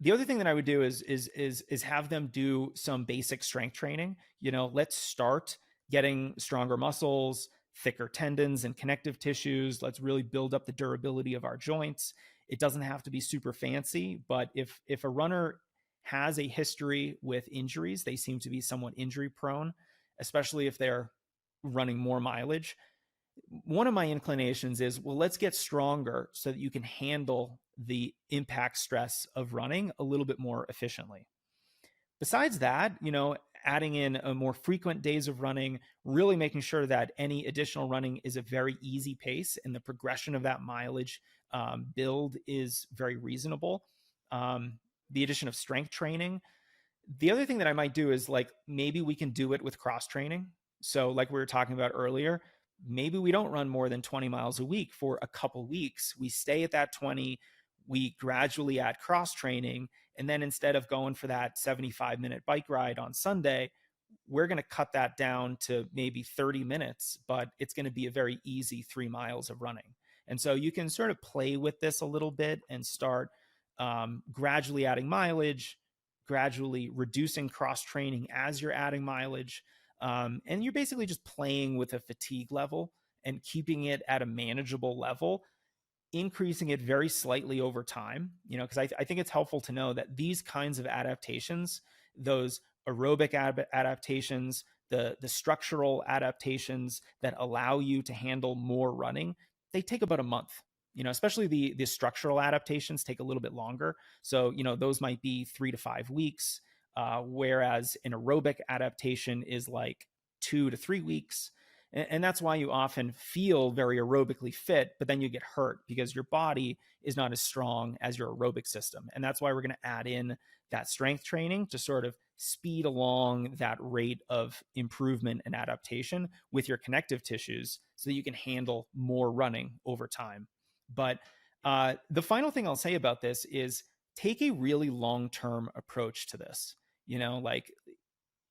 the other thing that I would do is have them do some basic strength training. Let's start getting stronger muscles, thicker tendons and connective tissues. Let's really build up the durability of our joints. It doesn't have to be super fancy, but if a runner has a history with injuries, they seem to be somewhat injury prone, especially if they're running more mileage. One of my inclinations is, well, let's get stronger so that you can handle the impact stress of running a little bit more efficiently. Besides that, adding in a more frequent days of running, really making sure that any additional running is a very easy pace and the progression of that mileage build is very reasonable. The addition of strength training. The other thing that I might do is, like, maybe we can do it with cross training. So like we were talking about earlier, maybe we don't run more than 20 miles a week for a couple weeks. We stay at that 20, we gradually add cross training. And then instead of going for that 75-minute bike ride on Sunday, we're going to cut that down to maybe 30 minutes, but it's going to be a very easy 3 miles of running. And so you can sort of play with this a little bit and start gradually adding mileage, gradually reducing cross training as you're adding mileage. And you're basically just playing with a fatigue level and keeping it at a manageable level, increasing it very slightly over time, because I think it's helpful to know that these kinds of adaptations, those aerobic adaptations, the structural adaptations that allow you to handle more running, they take about a month. Especially the structural adaptations take a little bit longer. So, those might be 3 to 5 weeks, whereas an aerobic adaptation is like 2 to 3 weeks. And that's why you often feel very aerobically fit, but then you get hurt because your body is not as strong as your aerobic system. And that's why we're going to add in that strength training to sort of speed along that rate of improvement and adaptation with your connective tissues so that you can handle more running over time. But the final thing I'll say about this is take a really long-term approach to this. Like,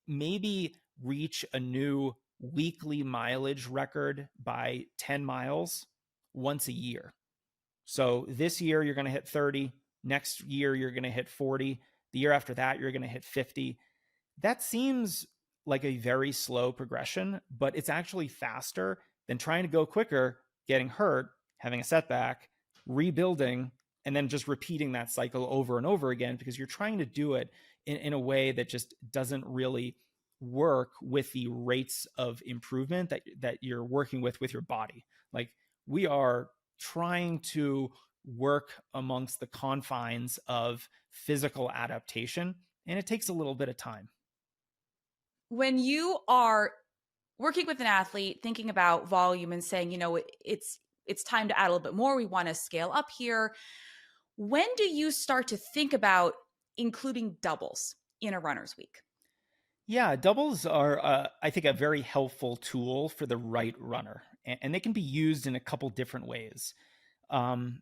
maybe reach a new weekly mileage record by 10 miles once a year. So this year you're going to hit 30, next year you're going to hit 40, the year after that you're going to hit 50. That seems like a very slow progression, but it's actually faster than trying to go quicker, getting hurt, having a setback, rebuilding, and then just repeating that cycle over and over again, because you're trying to do it in a way that just doesn't really work with the rates of improvement that you're working with your body. Like, we are trying to work amongst the confines of physical adaptation, and it takes a little bit of time. When you are working with an athlete, thinking about volume and saying, it's time to add a little bit more, we want to scale up here. When do you start to think about including doubles in a runner's week? Yeah, doubles are, I think, a very helpful tool for the right runner, and they can be used in a couple different ways. Um,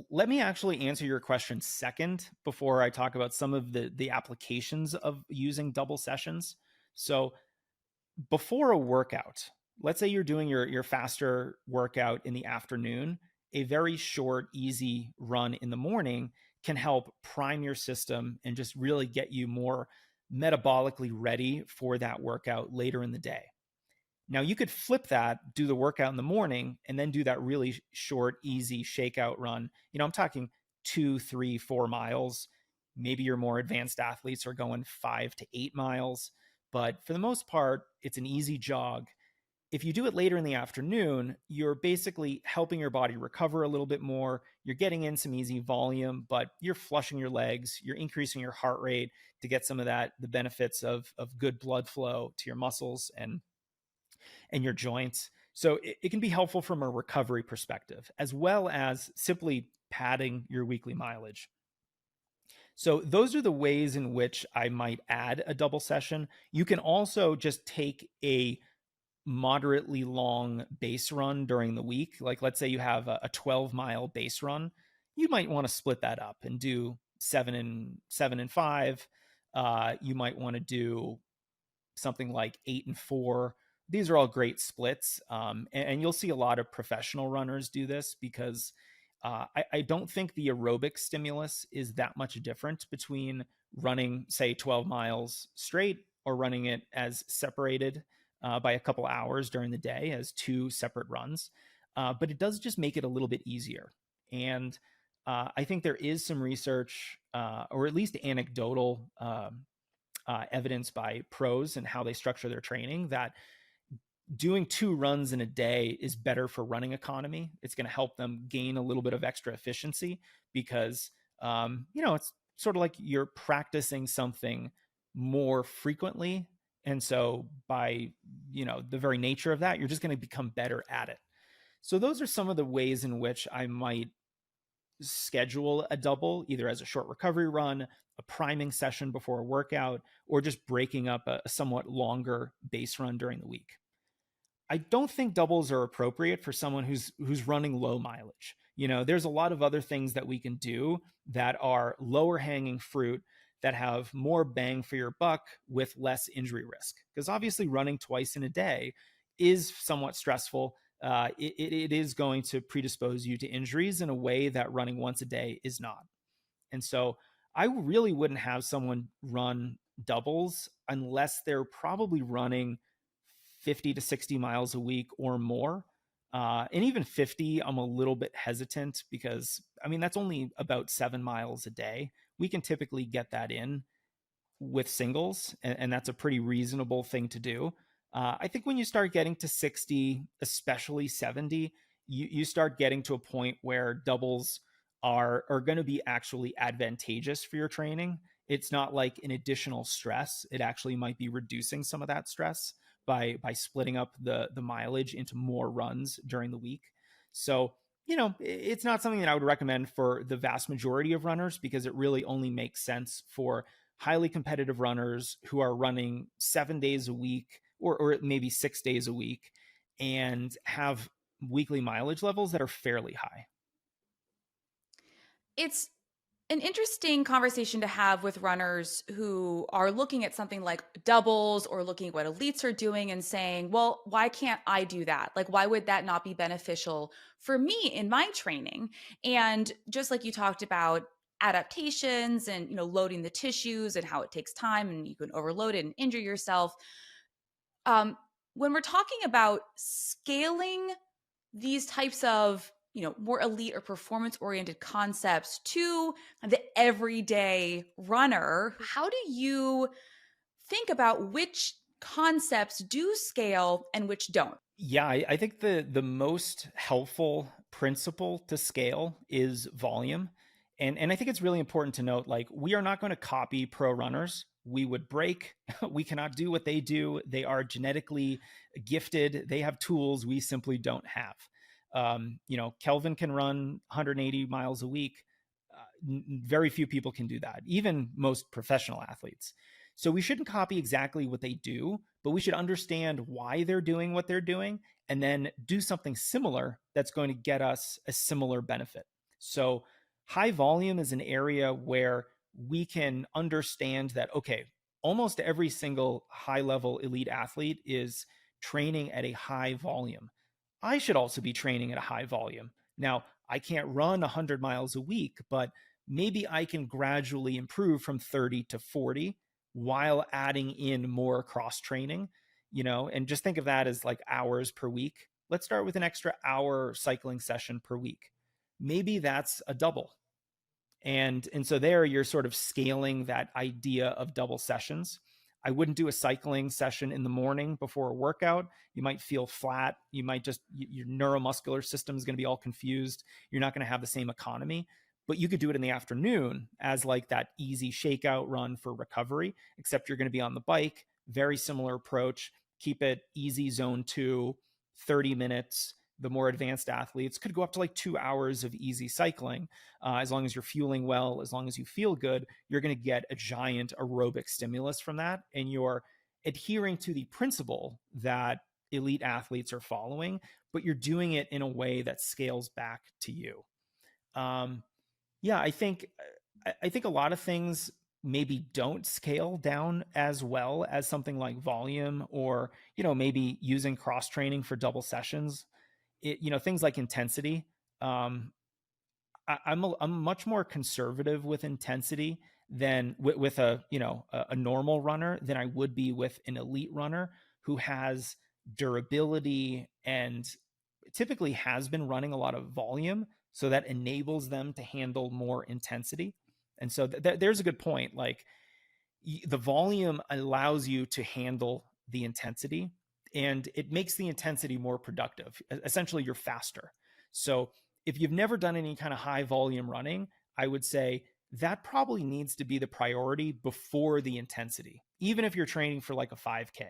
Let me actually answer your question second before I talk about some of the applications of using double sessions. So, before a workout, let's say you're doing your faster workout in the afternoon, a very short, easy run in the morning can help prime your system and just really get you more metabolically ready for that workout later in the day. Now, you could flip that, do the workout in the morning, and then do that really short, easy shakeout run. I'm talking 2, 3, 4 miles. Maybe your more advanced athletes are going 5 to 8 miles. But for the most part, it's an easy jog. If you do it later in the afternoon, you're basically helping your body recover a little bit more. You're getting in some easy volume, but you're flushing your legs. You're increasing your heart rate to get some of the benefits of good blood flow to your muscles and your joints. So it can be helpful from a recovery perspective, as well as simply padding your weekly mileage. So those are the ways in which I might add a double session. You can also just take a moderately long base run during the week. Like, let's say you have a 12-mile base run. You might want to split that up and do 7 and 5. You might want to do something like 8 and 4. These are all great splits. And you'll see a lot of professional runners do this because I don't think the aerobic stimulus is that much different between running, say, 12 miles straight or running it as separated by a couple hours during the day as two separate runs. But it does just make it a little bit easier. And I think there is some research, or at least anecdotal evidence by pros and how they structure their training, that doing 2 runs in a day is better for running economy. It's going to help them gain a little bit of extra efficiency because, it's sort of like you're practicing something more frequently. And so by, the very nature of that, you're just going to become better at it. So those are some of the ways in which I might schedule a double, either as a short recovery run, a priming session before a workout, or just breaking up a somewhat longer base run during the week. I don't think doubles are appropriate for someone who's running low mileage. There's a lot of other things that we can do that are lower hanging fruit that have more bang for your buck with less injury risk. Because obviously running twice in a day is somewhat stressful. It is going to predispose you to injuries in a way that running once a day is not. And so I really wouldn't have someone run doubles unless they're probably running 50 to 60 miles a week or more. And even 50, I'm a little bit hesitant because, that's only about 7 miles a day. We can typically get that in with singles, and that's a pretty reasonable thing to do. I think when you start getting to 60, especially 70, you start getting to a point where doubles are going to be actually advantageous for your training. It's not like an additional stress. It actually might be reducing some of that stress by splitting up the mileage into more runs during the week. So, it's not something that I would recommend for the vast majority of runners because it really only makes sense for highly competitive runners who are running 7 days a week or maybe 6 days a week and have weekly mileage levels that are fairly high. It's an interesting conversation to have with runners who are looking at something like doubles or looking at what elites are doing and saying, well, why can't I do that? Like, why would that not be beneficial for me in my training? And just like you talked about adaptations and, loading the tissues and how it takes time and you can overload it and injure yourself. When we're talking about scaling these types of more elite or performance oriented concepts to the everyday runner, how do you think about which concepts do scale and which don't? Yeah, I think the most helpful principle to scale is volume. And I think it's really important to note, like, we are not going to copy pro runners. We would break. We cannot do what they do. They are genetically gifted. They have tools we simply don't have. Kelvin can run 180 miles a week. Very few people can do that, even most professional athletes. So we shouldn't copy exactly what they do, but we should understand why they're doing what they're doing and then do something similar that's going to get us a similar benefit. So high volume is an area where we can understand that, okay, almost every single high level elite athlete is training at a high volume. I should also be training at a high volume. Now, I can't run 100 miles a week, but maybe I can gradually improve from 30 to 40 while adding in more cross training, and just think of that as like hours per week. Let's start with an extra hour cycling session per week. Maybe that's a double. And so there you're sort of scaling that idea of double sessions. I wouldn't do a cycling session in the morning before a workout. You might feel flat. You might just, your neuromuscular system is going to be all confused. You're not going to have the same economy. But you could do it in the afternoon as like that easy shakeout run for recovery, except you're going to be on the bike. Very similar approach. Keep it easy, zone 2, 30 minutes. The more advanced athletes could go up to like 2 hours of easy cycling. As long as you're fueling well, as long as you feel good, you're going to get a giant aerobic stimulus from that. And you're adhering to the principle that elite athletes are following, but you're doing it in a way that scales back to you. Um, yeah, I think a lot of things maybe don't scale down as well as something like volume, or maybe using cross training for double sessions. Things like intensity. Um, I'm much more conservative with intensity than with a normal runner than I would be with an elite runner who has durability and typically has been running a lot of volume, so that enables them to handle more intensity. And so there's a good point. Like, the volume allows you to handle the intensity, and it makes the intensity more productive. Essentially, you're faster. So if you've never done any kind of high volume running, I would say that probably needs to be the priority before the intensity. Even if you're training for like a 5K,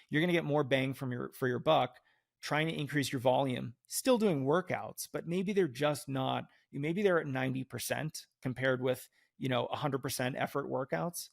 you're going to get more bang for your buck trying to increase your volume, still doing workouts, but maybe they're just not, maybe they're at 90% compared with 100% effort workouts,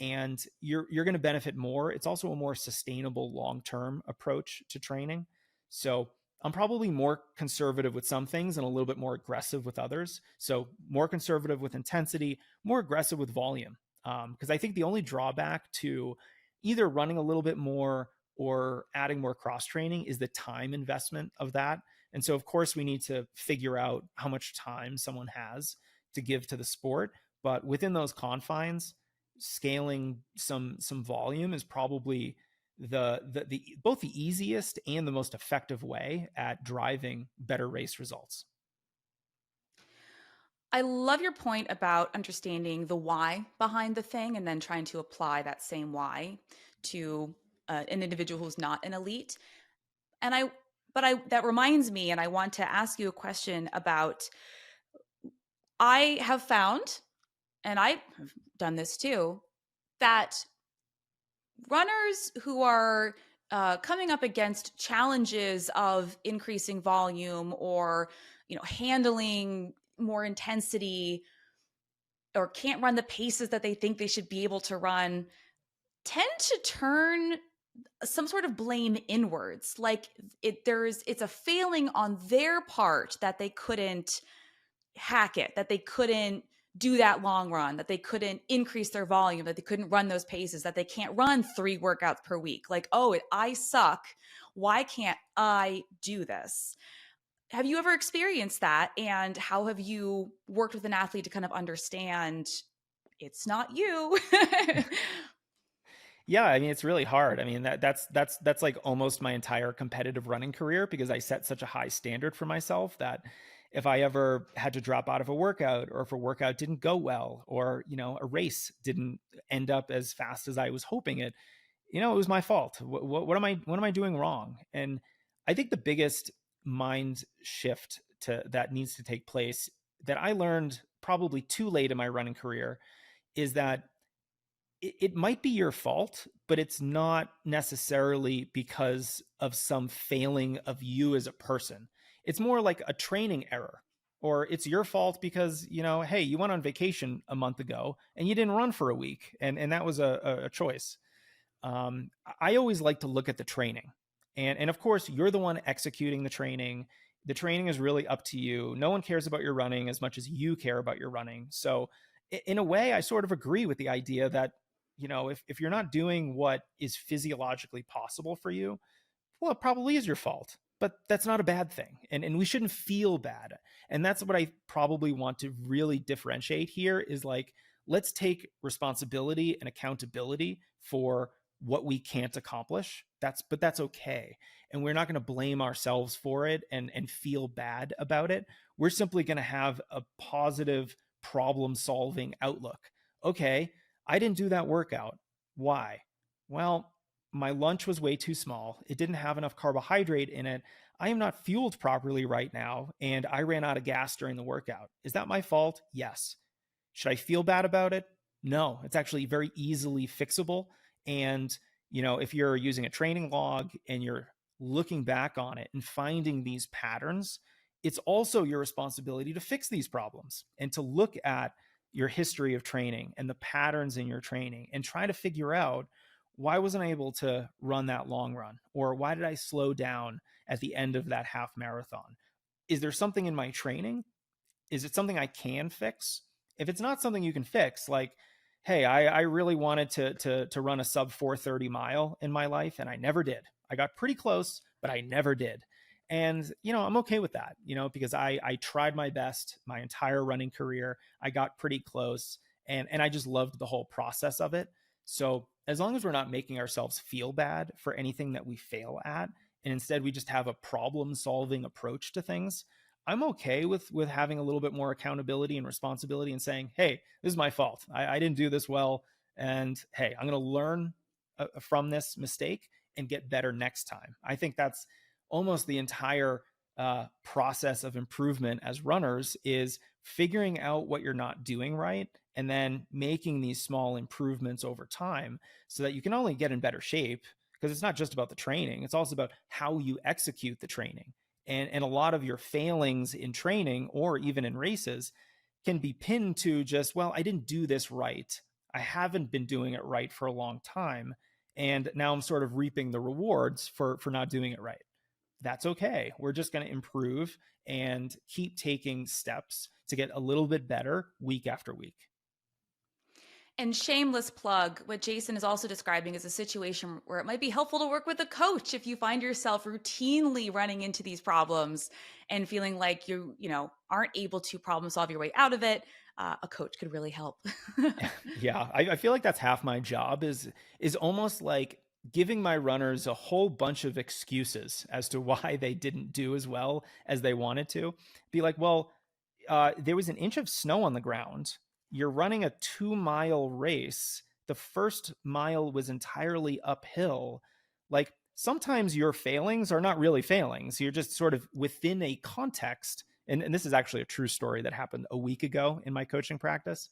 and you're going to benefit more. It's also a more sustainable long-term approach to training. So I'm probably more conservative with some things and a little bit more aggressive with others. So more conservative with intensity, more aggressive with volume. Because I think the only drawback to either running a little bit more or adding more cross training is the time investment of that. And so, of course, we need to figure out how much time someone has to give to the sport. But within those confines, scaling some volume is probably the both the easiest and the most effective way at driving better race results. I love your point about understanding the why behind the thing and then trying to apply that same why to an individual who's not an elite. And that reminds me, and I want to ask you a question about, I have found, and I have done this too, that runners who are coming up against challenges of increasing volume or handling more intensity, or can't run the paces that they think they should be able to run, tend to turn some sort of blame inwards. Like it's a failing on their part that they couldn't hack it, that they couldn't do that long run, that they couldn't increase their volume, that they couldn't run those paces, that they can't run 3 workouts per week. Like, oh, I suck. Why can't I do this? Have you ever experienced that? And how have you worked with an athlete to kind of understand it's not you? Yeah, I mean, it's really hard. I mean, that's like almost my entire competitive running career, because I set such a high standard for myself that if I ever had to drop out of a workout, or if a workout didn't go well, or a race didn't end up as fast as I was hoping it, it was my fault. What am I doing wrong? And I think the biggest mind shift that needs to take place, that I learned probably too late in my running career, is that it might be your fault, but it's not necessarily because of some failing of you as a person. It's more like a training error, or it's your fault because, hey, you went on vacation a month ago and you didn't run for a week, and that was a choice. I always like to look at the training, and of course, you're the one executing the training. The training is really up to you. No one cares about your running as much as you care about your running. So, in a way, I sort of agree with the idea that, if you're not doing what is physiologically possible for you, well, it probably is your fault, but that's not a bad thing. And we shouldn't feel bad. And that's what I probably want to really differentiate here is like, let's take responsibility and accountability for what we can't accomplish. But that's okay. And we're not going to blame ourselves for it and feel bad about it. We're simply going to have a positive problem solving outlook. Okay, I didn't do that workout. Why? Well, my lunch was way too small. It didn't have enough carbohydrate in it. I am not fueled properly right now, and I ran out of gas during the workout. Is that my fault? Yes. Should I feel bad about it? No. It's actually very easily fixable. And, if you're using a training log and you're looking back on it and finding these patterns, it's also your responsibility to fix these problems and to look at your history of training and the patterns in your training and try to figure out, why wasn't I able to run that long run? Or why did I slow down at the end of that half marathon? Is there something in my training? Is it something I can fix? If it's not something you can fix, like, hey, I really wanted to run a sub 4:30 mile in my life, and I never did. I got pretty close, but I never did. And, I'm okay with that, because I tried my best my entire running career. I got pretty close, and I just loved the whole process of it. So as long as we're not making ourselves feel bad for anything that we fail at, and instead we just have a problem solving approach to things, I'm okay with having a little bit more accountability and responsibility and saying, hey, this is my fault. I didn't do this well. And hey, I'm going to learn from this mistake and get better next time. I think that's almost the entire process of improvement as runners, is figuring out what you're not doing right and then making these small improvements over time so that you can only get in better shape, because it's not just about the training. It's also about how you execute the training. And a lot of your failings in training or even in races can be pinned to just, well, I didn't do this right. I haven't been doing it right for a long time. And now I'm sort of reaping the rewards for not doing it right. That's okay. We're just going to improve and keep taking steps to get a little bit better week after week. And shameless plug, what Jason is also describing is a situation where it might be helpful to work with a coach if you find yourself routinely running into these problems and feeling like aren't able to problem solve your way out of it. A coach could really help. Yeah, I feel like that's half my job, is almost like giving my runners a whole bunch of excuses as to why they didn't do as well as they wanted to. Be like, well, there was an inch of snow on the ground. You're running a 2-mile race. The first mile was entirely uphill. Like, sometimes your failings are not really failings. You're just sort of within a context. And this is actually a true story that happened a week ago in my coaching practice.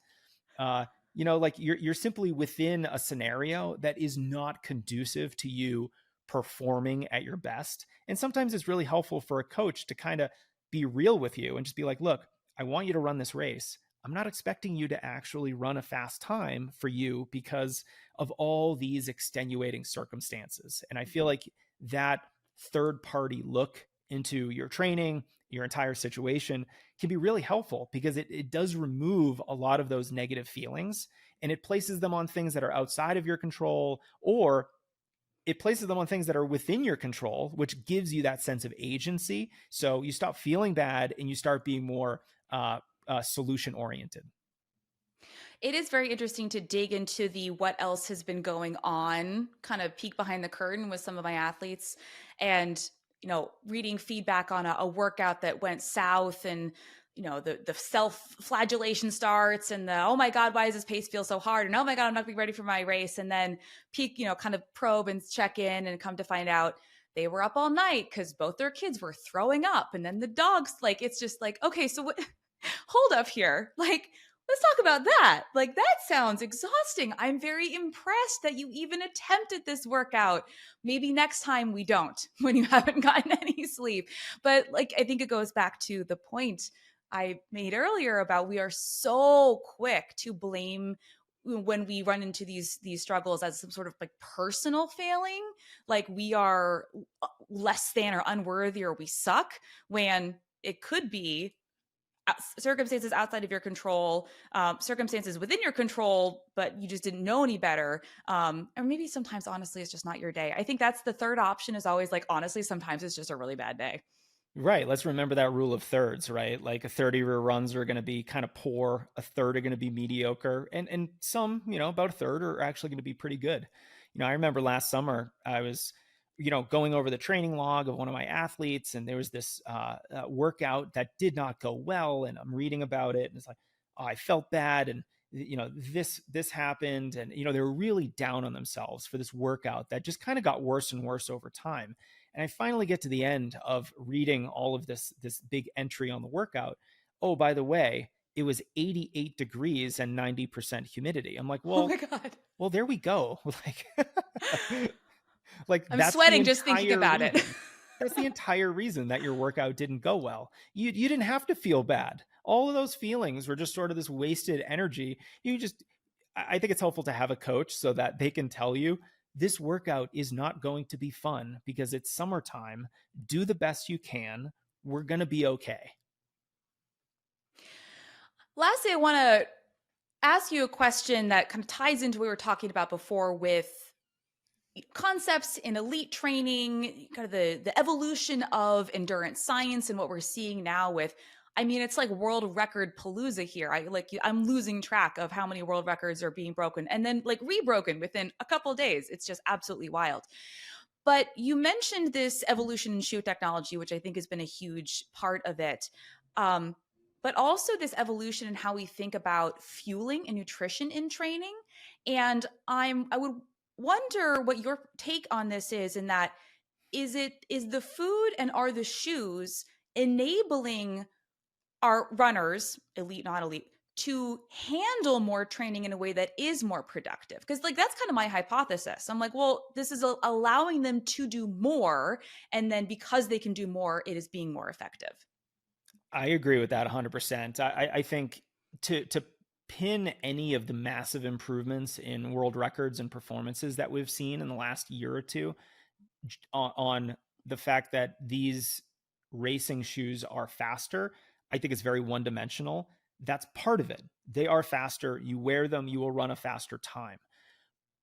Like you're simply within a scenario that is not conducive to you performing at your best. And sometimes it's really helpful for a coach to kind of be real with you and just be like, look, I want you to run this race. I'm not expecting you to actually run a fast time for you because of all these extenuating circumstances. And I feel like that third party look into your training, your entire situation, can be really helpful, because it does remove a lot of those negative feelings, and it places them on things that are outside of your control, or it places them on things that are within your control, which gives you that sense of agency. So you stop feeling bad and you start being more solution oriented. It is very interesting to dig into the what else has been going on, kind of peek behind the curtain with some of my athletes, and reading feedback on a workout that went south, and the self-flagellation starts, and the, oh my God, why does this pace feel so hard? And oh my God, I'm not being ready for my race. And then peak, kind of probe and check in and come to find out they were up all night because both their kids were throwing up. And then the dogs, like, it's just like, okay, so what, hold up here. Like, let's talk about that. Like, that sounds exhausting. I'm very impressed that you even attempted this workout. Maybe next time we don't when you haven't gotten any sleep. But like, I think it goes back to the point I made earlier about we are so quick to blame when we run into these struggles as some sort of like personal failing, like we are less than or unworthy or we suck, when it could be circumstances outside of your control, circumstances within your control, but you just didn't know any better. Or maybe sometimes, honestly, it's just not your day. I think that's the third option, is always like, honestly, sometimes it's just a really bad day. Right. Let's remember that rule of thirds, right? Like a third of your runs are going to be kind of poor, a third are going to be mediocre, and some, about a third are actually going to be pretty good. I remember last summer I was, going over the training log of one of my athletes, and there was this workout that did not go well, and I'm reading about it, and it's like, oh, I felt bad, and this happened, and they were really down on themselves for this workout that just kind of got worse and worse over time. And I finally get to the end of reading all of this big entry on the workout. Oh, by the way, it was 88 degrees and 90% humidity. I'm like, Oh my God. well, there we go. Like I'm that's the sweating just thinking entire about it. reason. That's the entire reason that your workout didn't go well. You didn't have to feel bad. All of those feelings were just sort of this wasted energy. I think it's helpful to have a coach so that they can tell you, this workout is not going to be fun because it's summertime. Do the best you can. We're going to be okay. Lastly, I want to ask you a question that kind of ties into what we were talking about before with concepts in elite training, kind of the evolution of endurance science and what we're seeing now with, I mean, it's like world record palooza here. I'm losing track of how many world records are being broken and then like rebroken within a couple of days. It's just absolutely wild. But you mentioned this evolution in shoe technology, which I think has been a huge part of it. Um, but also this evolution in how we think about fueling and nutrition in training. And I would wonder what your take on this is, in that is the food and are the shoes enabling our runners, elite, not elite, to handle more training in a way that is more productive? Because like that's kind of my hypothesis. I'm like, well, this is allowing them to do more, and then because they can do more, it is being more effective. I agree with that 100%. I think to pin any of the massive improvements in world records and performances that we've seen in the last year or two on the fact that these racing shoes are faster, I think it's very one-dimensional. That's part of it. They are faster. You wear them, you will run a faster time.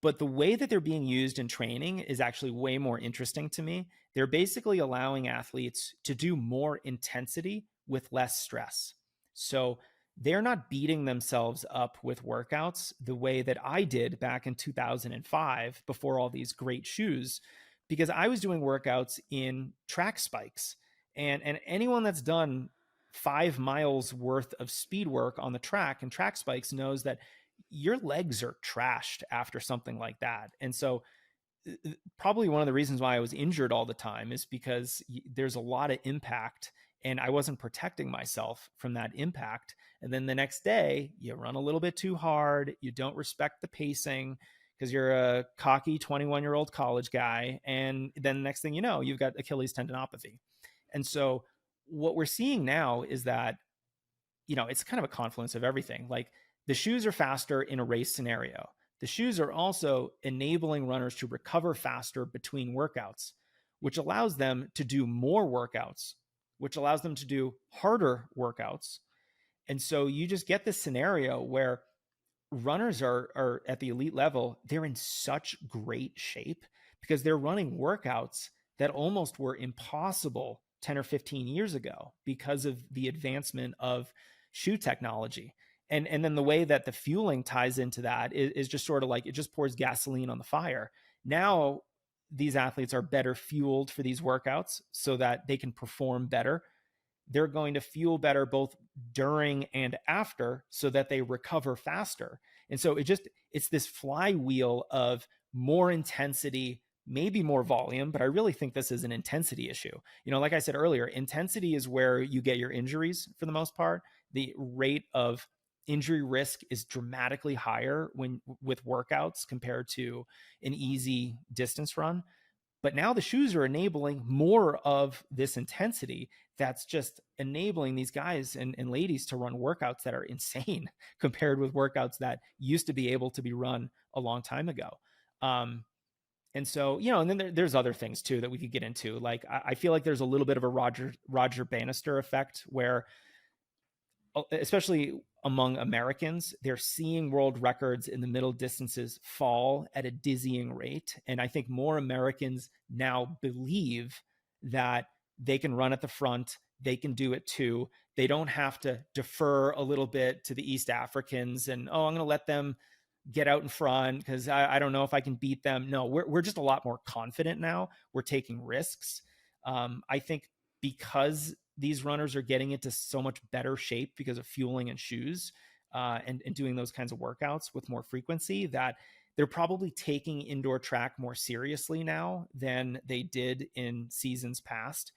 But the way that they're being used in training is actually way more interesting to me. They're basically allowing athletes to do more intensity with less stress. So they're not beating themselves up with workouts the way that I did back in 2005 before all these great shoes, because I was doing workouts in track spikes. And anyone that's done 5 miles worth of speed work on the track and track spikes knows that your legs are trashed after something like that. And so probably one of the reasons why I was injured all the time is because there's a lot of impact and I wasn't protecting myself from that impact. And then the next day you run a little bit too hard. You don't respect the pacing because you're a cocky 21-year-old college guy. And then the next thing you know, you've got Achilles tendinopathy. And so what we're seeing now is that, it's kind of a confluence of everything. Like the shoes are faster in a race scenario. The shoes are also enabling runners to recover faster between workouts, which allows them to do more workouts, which allows them to do harder workouts. And so you just get this scenario where runners are at the elite level, they're in such great shape because they're running workouts that almost were impossible 10 or 15 years ago because of the advancement of shoe technology. And then the way that the fueling ties into that is just sort of like it just pours gasoline on the fire. Now these athletes are better fueled for these workouts so that they can perform better. they're going to fuel better both during and after so that they recover faster. And so it's this flywheel of more intensity, maybe more volume, but I really think this is an intensity issue. Like I said earlier, intensity is where you get your injuries for the most part. The rate of injury risk is dramatically higher with workouts compared to an easy distance run. But now the shoes are enabling more of this intensity that's just enabling these guys and ladies to run workouts that are insane compared with workouts that used to be able to be run a long time ago. And so, and then there's other things too that we could get into. Like, I feel like there's a little bit of a Roger Bannister effect where, especially among Americans, they're seeing world records in the middle distances fall at a dizzying rate. And I think more Americans now believe that they can run at the front, they can do it too. They don't have to defer a little bit to the East Africans and, I'm going to let them get out in front because I don't know if I can beat them. No, we're just a lot more confident now. We're taking risks. I think because these runners are getting into so much better shape because of fueling and shoes and doing those kinds of workouts with more frequency, that they're probably taking indoor track more seriously now than they did in seasons past.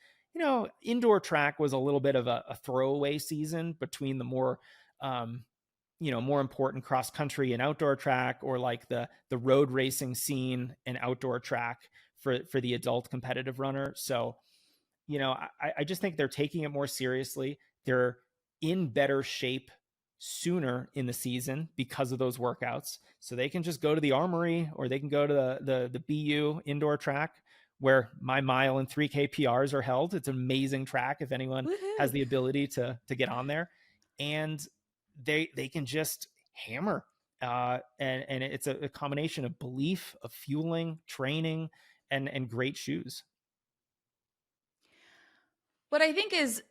Indoor track was a little bit of a throwaway season between the more more important cross country and outdoor track, or like the road racing scene and outdoor track for the adult competitive runner. So I just think they're taking it more seriously. They're in better shape sooner in the season because of those workouts. So they can just go to the Armory, or they can go to the BU indoor track where my mile and 3K PRs are held. It's an amazing track if anyone has the ability to get on there. And they can just hammer. And it's a combination of belief, of fueling, training, and great shoes. What I think is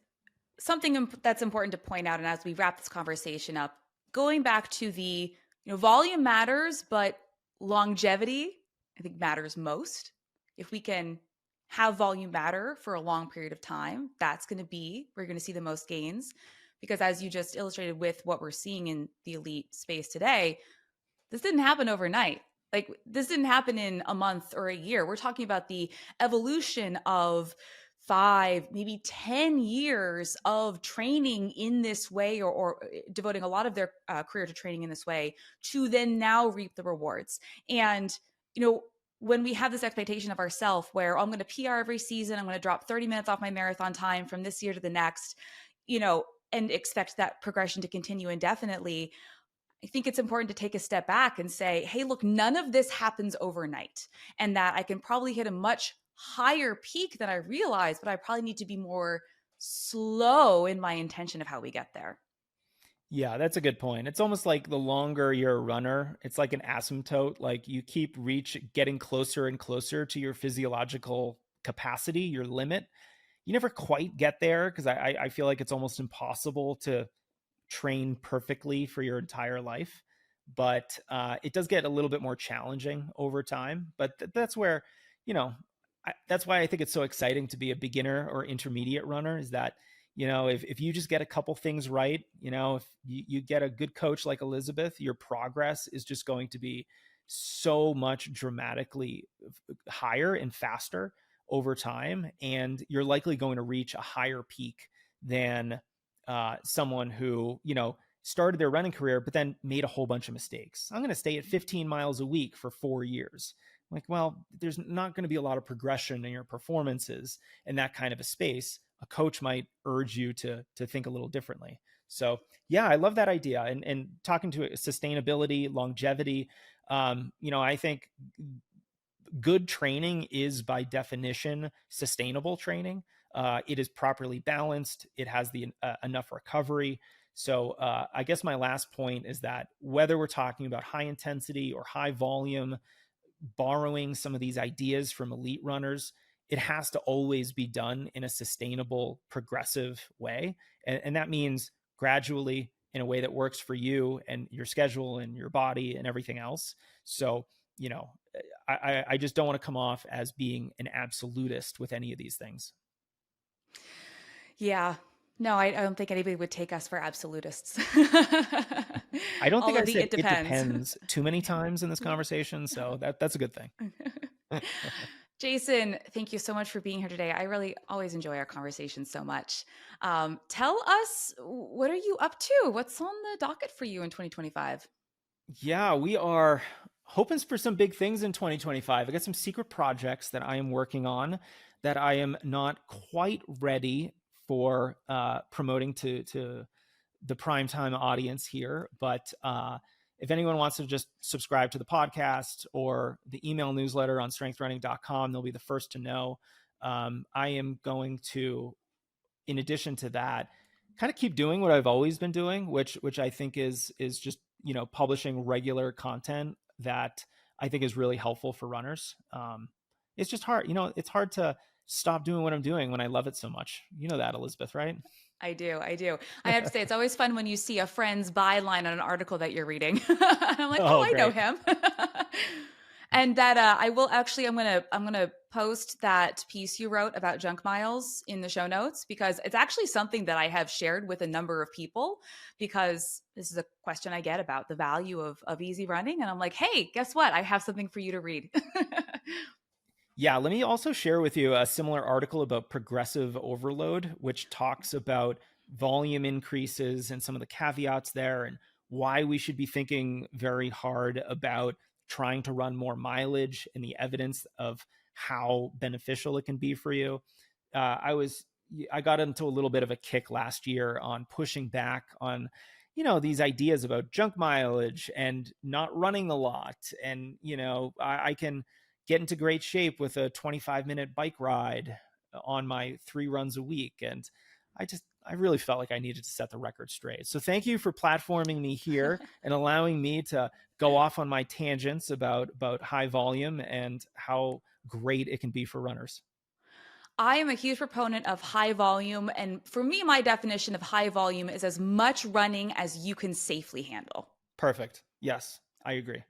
something that's important to point out, and as we wrap this conversation up, going back to the volume matters, but longevity I think matters most. If we can have volume matter for a long period of time, that's going to be where you're going to see the most gains. Because as you just illustrated with what we're seeing in the elite space today, this didn't happen overnight. Like, this didn't happen in a month or a year. We're talking about the evolution of 5, maybe 10 years of training in this way, or devoting a lot of their career to training in this way, to then now reap the rewards. And, when we have this expectation of ourselves where I'm going to PR every season, I'm going to drop 30 minutes off my marathon time from this year to the next, and expect that progression to continue indefinitely, I think it's important to take a step back and say, hey, look, none of this happens overnight, and that I can probably hit a much higher peak than I realize, but I probably need to be more slow in my intention of how we get there. Yeah, that's a good point. It's almost like the longer you're a runner, it's like an asymptote. Like, you keep getting closer and closer to your physiological capacity, your limit. You never quite get there because I feel like it's almost impossible to train perfectly for your entire life. But it does get a little bit more challenging over time. But that's where, that's why I think it's so exciting to be a beginner or intermediate runner, is that, if you just get a couple things right, if you get a good coach like Elisabeth, your progress is just going to be so much dramatically higher and faster over time. And you're likely going to reach a higher peak than someone who, started their running career, but then made a whole bunch of mistakes. I'm going to stay at 15 miles a week for 4 years. Like, well, there's not going to be a lot of progression in your performances in that kind of a space. A coach might urge you to think a little differently. So yeah, I love that idea. And talking to sustainability, longevity, I think good training is by definition sustainable training. It is properly balanced. It has the enough recovery. So I guess my last point is that whether we're talking about high intensity or high volume, borrowing some of these ideas from elite runners, it has to always be done in a sustainable, progressive way. And that means gradually, in a way that works for you and your schedule and your body and everything else. So, I just don't want to come off as being an absolutist with any of these things. Yeah. No, I don't think anybody would take us for absolutists. I don't think All I of the said it it depends. depends too many times in this conversation, so that's a good thing. Jason, thank you so much for being here today. I really always enjoy our conversations so much. Tell us, what are you up to? What's on the docket for you in 2025? Yeah, we are hoping for some big things in 2025. I got some secret projects that I am working on that I am not quite ready for promoting to the primetime audience here. But if anyone wants to just subscribe to the podcast or the email newsletter on strengthrunning.com, they'll be the first to know. I am going to, in addition to that, kind of keep doing what I've always been doing, which I think is just, publishing regular content that I think is really helpful for runners. It's just hard, it's hard to stop doing what I'm doing when I love it so much. You know that, Elisabeth, right? I do. I do. I have to say, it's always fun when you see a friend's byline on an article that you're reading. And I'm like, oh, Oh, I know great. him. And that I will actually, I'm gonna post that piece you wrote about junk miles in the show notes, because it's actually something that I have shared with a number of people, because this is a question I get about the value of easy running. And I'm like, hey, guess what? I have something for you to read. Yeah, let me also share with you a similar article about progressive overload, which talks about volume increases and some of the caveats there and why we should be thinking very hard about trying to run more mileage and the evidence of how beneficial it can be for you. I got into a little bit of a kick last year on pushing back on these ideas about junk mileage and not running a lot, and I can get into great shape with a 25-minute bike ride on my 3 runs a week. And I really felt like I needed to set the record straight. So thank you for platforming me here and allowing me to go off on my tangents about high volume and how great it can be for runners. I am a huge proponent of high volume. And for me, my definition of high volume is as much running as you can safely handle. Perfect. Yes, I agree.